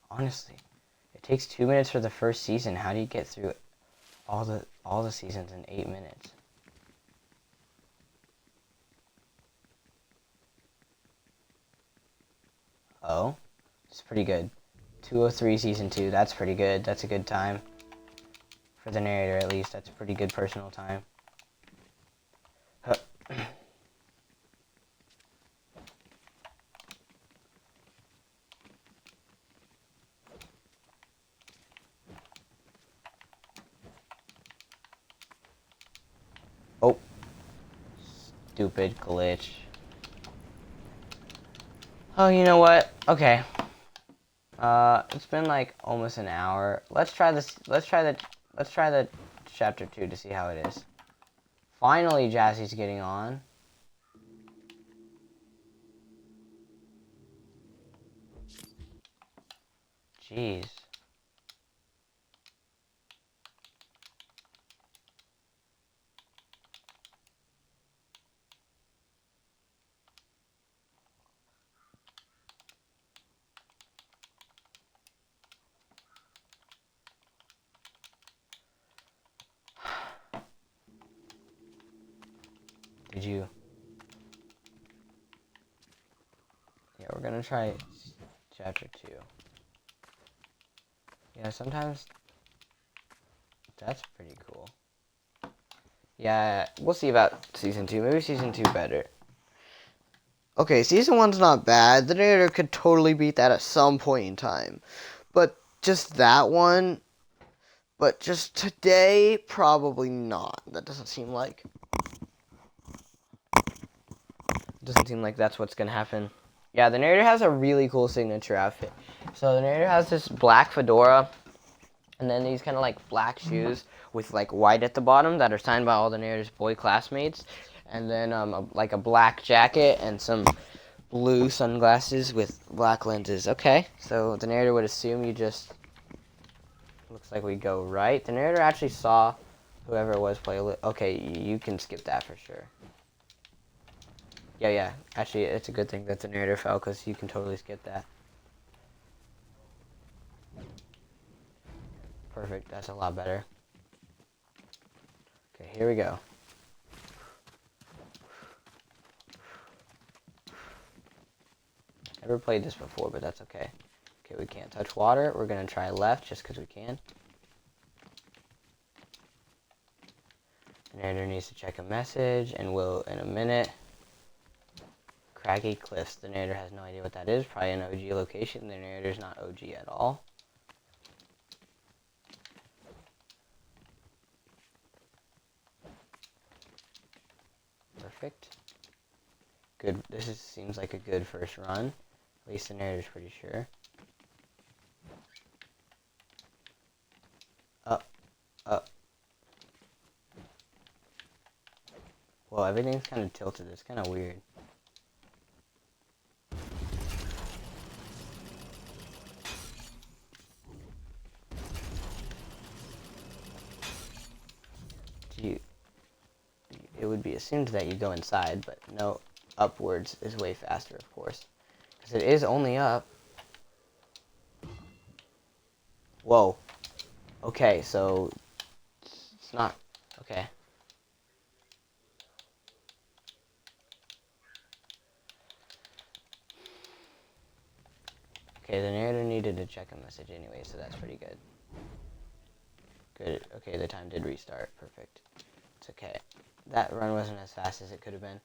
Honestly, it takes 2 minutes for the first season. How do you get through all the seasons in 8 minutes? Oh, it's pretty good. 203 season 2. That's pretty good. That's a good time for the narrator, at least. That's a pretty good personal time. Oh, stupid glitch. Oh, you know what? Okay. It's been like almost an hour. Let's try this. Let's try the chapter 2 to see how it is. Finally, Jazzy's getting on. Jeez. Did you? Yeah, we're gonna try chapter 2. Yeah, sometimes that's pretty cool. Yeah, we'll see about season 2. Maybe season 2 better. Okay, season 1's not bad. The narrator could totally beat that at some point in time. But just that one, but just today, probably not. That doesn't seem like that's what's gonna happen. Yeah, the narrator has a really cool signature outfit. So the narrator has this black fedora, and then these kind of like black shoes with like white at the bottom that are signed by all the narrator's boy classmates, and then like a black jacket and some blue sunglasses with black lenses. Okay, so the narrator would assume you just looks like we go right. The narrator actually saw whoever it was play. Okay, you can skip that for sure. Yeah. Actually, it's a good thing that the narrator fell, because you can totally skip that. Perfect. That's a lot better. Okay, here we go. Never played this before, but that's okay. Okay, we can't touch water. We're going to try left just because we can. The narrator needs to check a message, and will in a minute. Craggy Cliffs. The narrator has no idea what that is. Probably an OG location. The narrator's not OG at all. Perfect. Good. Seems like a good first run. At least the narrator's pretty sure. Up. Well, everything's kind of tilted. It's kind of weird. It would be assumed that you go inside, but no, upwards is way faster, of course. Because it is only up. Whoa. Okay, so it's not okay. Okay, the narrator needed to check a message anyway, so that's pretty good. Good. Okay, the time did restart. Perfect. It's okay. That run wasn't as fast as it could have been.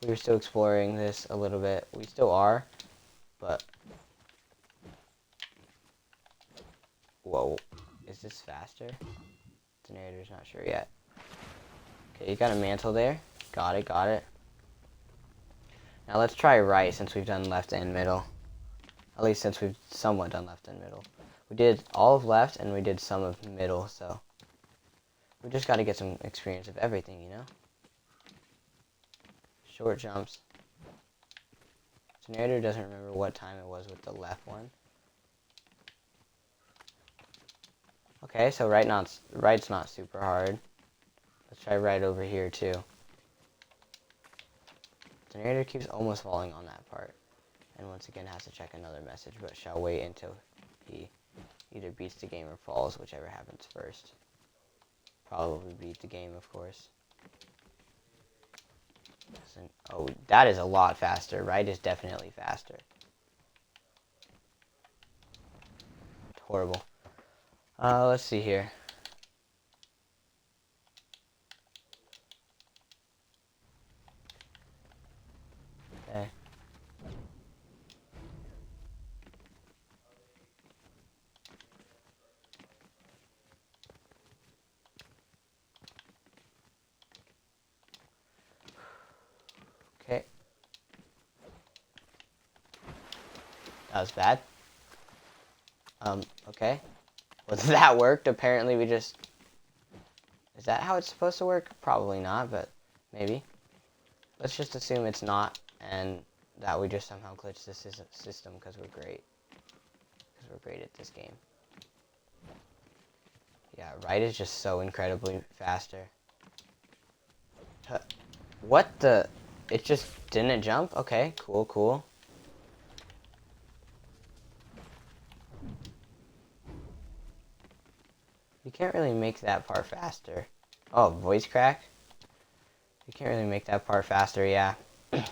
We were still exploring this a little bit. We still are, but... Whoa. Is this faster? The narrator's not sure yet. Okay, you got a mantle there. Got it, got it. Now let's try right since we've done left and middle. At least since we've somewhat done left and middle. We did all of left and we did some of middle, so... We just got to get some experience of everything, you know? Short jumps. The narrator doesn't remember what time it was with the left one. Okay, so right's not super hard. Let's try right over here too. The narrator keeps almost falling on that part. And once again has to check another message, but shall wait until he either beats the game or falls, whichever happens first. Probably beat the game, of course. Oh, that is a lot faster. Right is definitely faster. Horrible. Let's see here. Okay. Okay. That was bad. Okay. Well, that worked. Apparently we just... Is that how it's supposed to work? Probably not, but maybe. Let's just assume it's not, and that we just somehow glitched the system because we're great. Because we're great at this game. Yeah, right is just so incredibly faster. What the... It just didn't jump? Okay, cool, cool. You can't really make that part faster. Oh, voice crack? You can't really make that part faster, yeah. Kind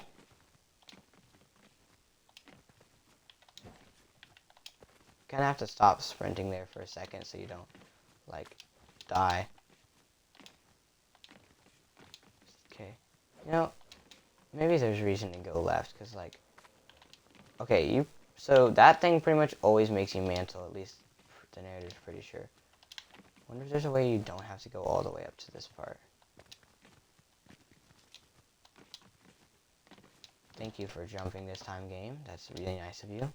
of have to stop sprinting there for a second so you don't, like, die. Okay. You know, maybe there's reason to go left, because, like... Okay, so that thing pretty much always makes you mantle, at least the narrator's pretty sure. Wonder if there's a way you don't have to go all the way up to this part. Thank you for jumping this time, game. That's really nice of you.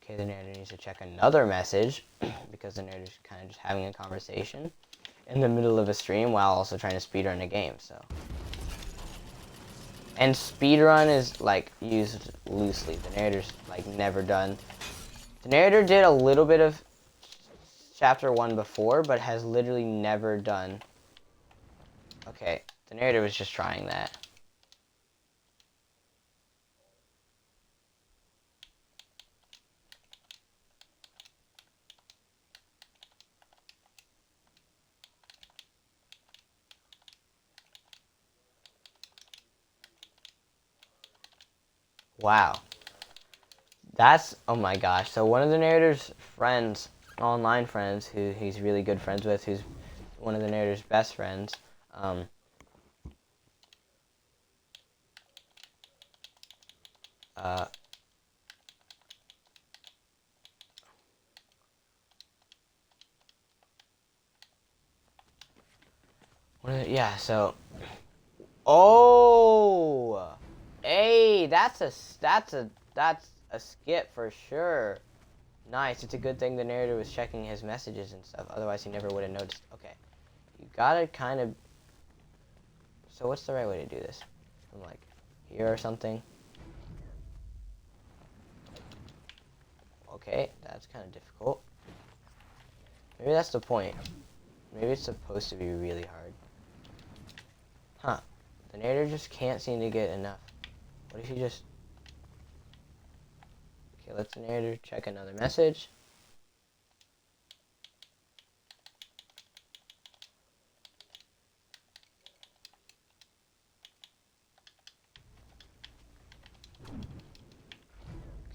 Okay, the narrator needs to check another message, because the narrator's kind of just having a conversation in the middle of a stream while also trying to speedrun a game, so... And speedrun is, like, used loosely. The narrator's, like, never done... The narrator did a little bit of Chapter 1 before, but has literally never done... Okay, the narrator was just trying that. Wow. That's... Oh my gosh. So one of the narrator's friends, online friends, who he's really good friends with, who's one of the narrator's best friends, yeah, so... Oh! Hey, that's a skip for sure. Nice. It's a good thing the narrator was checking his messages and stuff. Otherwise, he never would have noticed. Okay. You gotta kind of... So what's the right way to do this? From, like, here or something? Okay, that's kind of difficult. Maybe that's the point. Maybe it's supposed to be really hard. Huh. The narrator just can't seem to get enough. What if you just... Okay, let's the narrator check another message.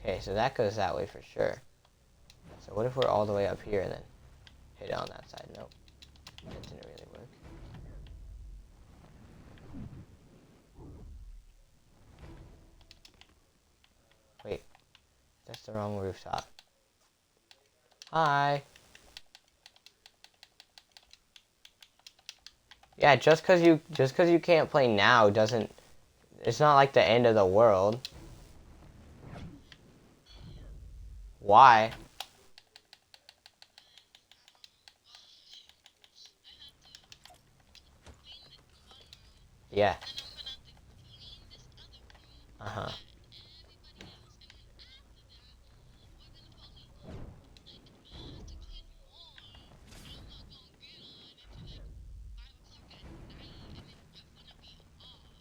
Okay, so that goes that way for sure. So what if we're all the way up here, then hit it on that side? Nope. That didn't really work. Wait. That's the wrong rooftop. Hi. Yeah, just cause you can't play now doesn't. It's not like the end of the world. Why? Yeah. Uh-huh.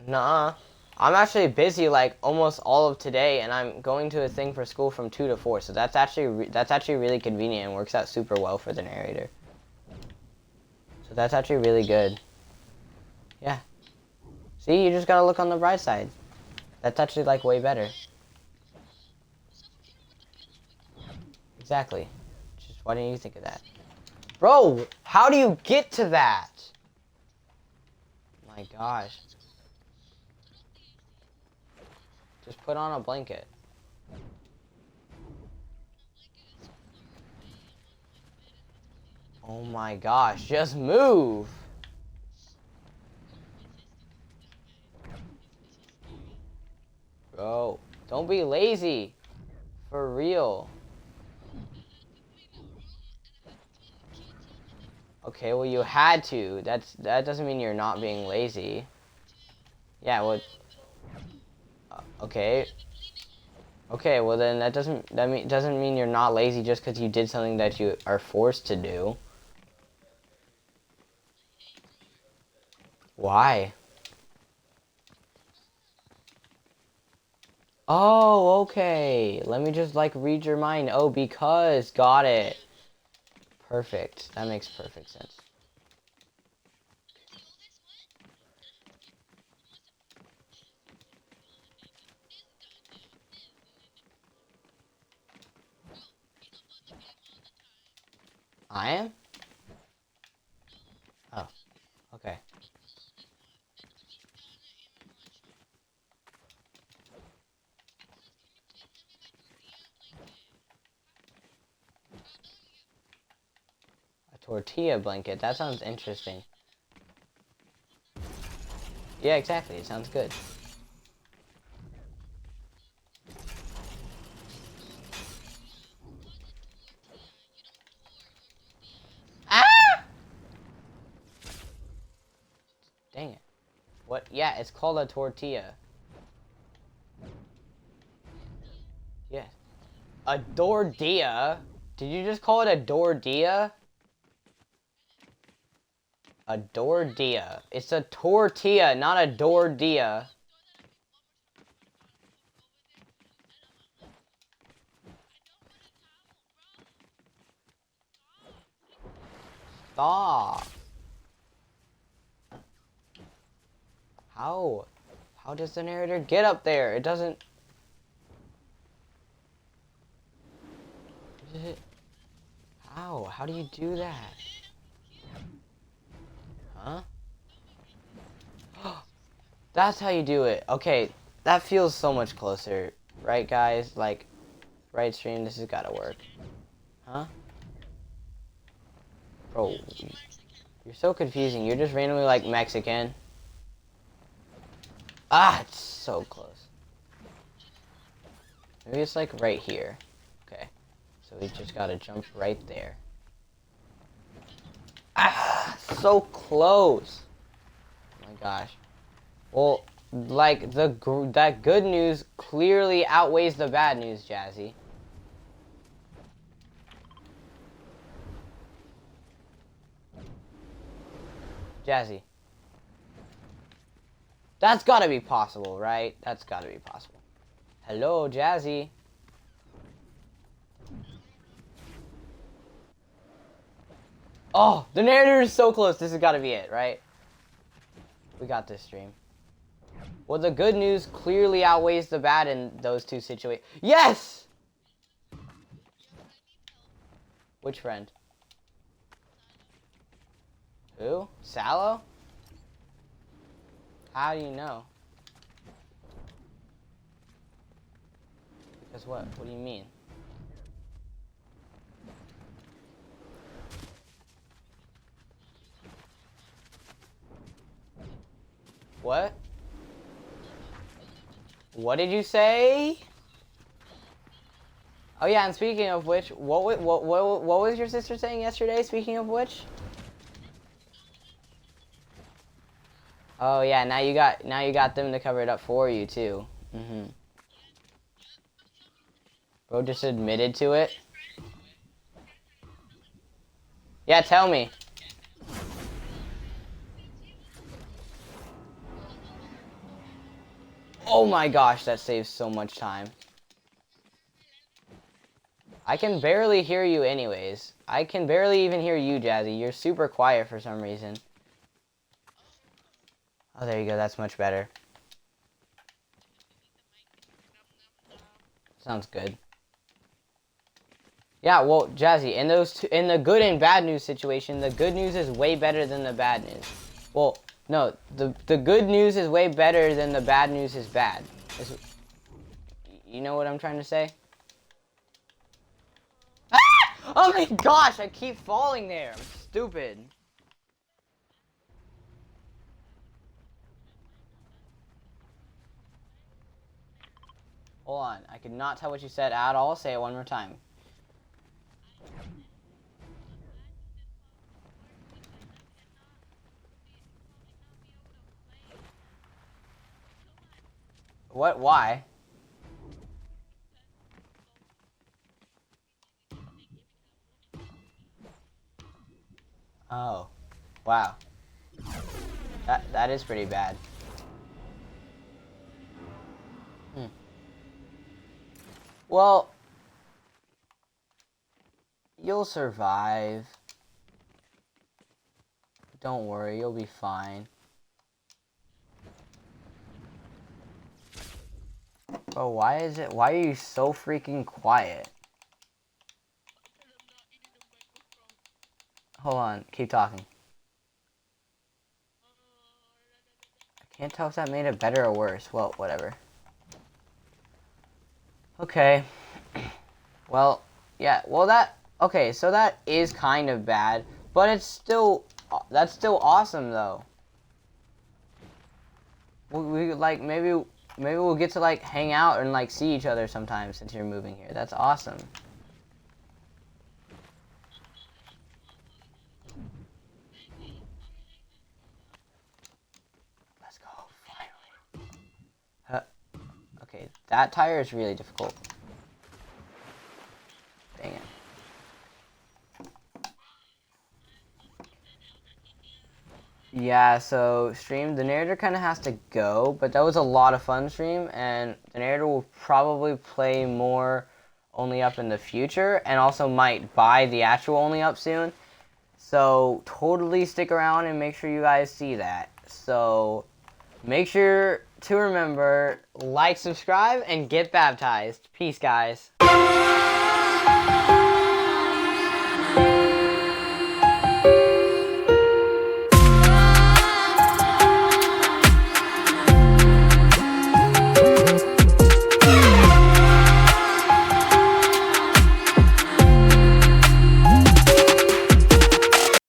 Nuh-uh. I'm actually busy like almost all of today, and I'm going to a thing for school from 2 to 4. So that's actually really convenient and works out super well for the narrator. So that's actually really good. Yeah. See, you just gotta look on the bright side. That's actually like way better. Exactly. Just why didn't you think of that? Bro, how do you get to that? My gosh. Just put on a blanket. Oh my gosh, just move! Bro, don't be lazy. For real. Okay, well you had to. That doesn't mean you're not being lazy. Yeah, well, okay. Okay, well then doesn't mean you're not lazy just because you did something that you are forced to do. Why? Oh, okay. Let me just like read your mind. Oh, because got it. Perfect. That makes perfect sense. I am? Oh, okay. A tortilla blanket. That sounds interesting. Yeah, exactly. It sounds good. Ah! Dang it. What? Yeah, it's called a tortilla. Yeah. A dordilla? Did you just call it a dordilla? A dordilla. It's a tortilla, not a dordilla. Stop. How? How does the narrator get up there? It doesn't... How? How do you do that? Huh? That's how you do it. Okay, that feels so much closer. Right, guys? Like, right stream, this has gotta work. Huh? Bro, you're so confusing. You're just randomly like Mexican. Ah, it's so close. Maybe it's like right here. Okay. So we just gotta jump right there. Ah, so close. Oh my gosh. Well, like that good news clearly outweighs the bad news, Jazzy. Jazzy. That's gotta be possible, right? That's gotta be possible. Hello, Jazzy. Oh, the narrator is so close. This has gotta be it, right? We got this stream. Well, the good news clearly outweighs the bad in those two situations. Yes! Which friend? Who? Sallow? How do you know? Because what? What do you mean? What? What did you say? Oh yeah, and speaking of which, what was your sister saying yesterday? Speaking of which. Oh yeah, now you got them to cover it up for you too. Bro just admitted to it. Yeah, tell me. Oh my gosh, that saves so much time. I can barely hear you anyways. I can barely even hear you, Jazzy. You're super quiet for some reason. Oh, there you go. That's much better. Sounds good. Yeah, well, Jazzy, in the good and bad news situation, the good news is way better than the bad news. Well, no, the good news is way better than the bad news is bad. You know what I'm trying to say? Ah! Oh my gosh, I keep falling there. I'm stupid. Hold on, I could not tell what you said at all. Say it one more time. What? Why? Oh, wow. That is pretty bad. Well, you'll survive. Don't worry, you'll be fine. Bro, why are you so freaking quiet? Hold on, keep talking. I can't tell if that made it better or worse. Well, whatever. Okay. Well, yeah, okay, so that is kind of bad, but that's still awesome though. We like, maybe we'll get to like hang out and like see each other sometime since you're moving here. That's awesome. Let's go, finally. Okay, that tire is really difficult. Dang it. Yeah, so stream, the narrator kind of has to go, but that was a lot of fun stream, and the narrator will probably play more Only Up in the future, and also might buy the actual Only Up soon. So totally stick around and make sure you guys see that. So make sure to remember, like, subscribe, and get baptized. Peace, guys.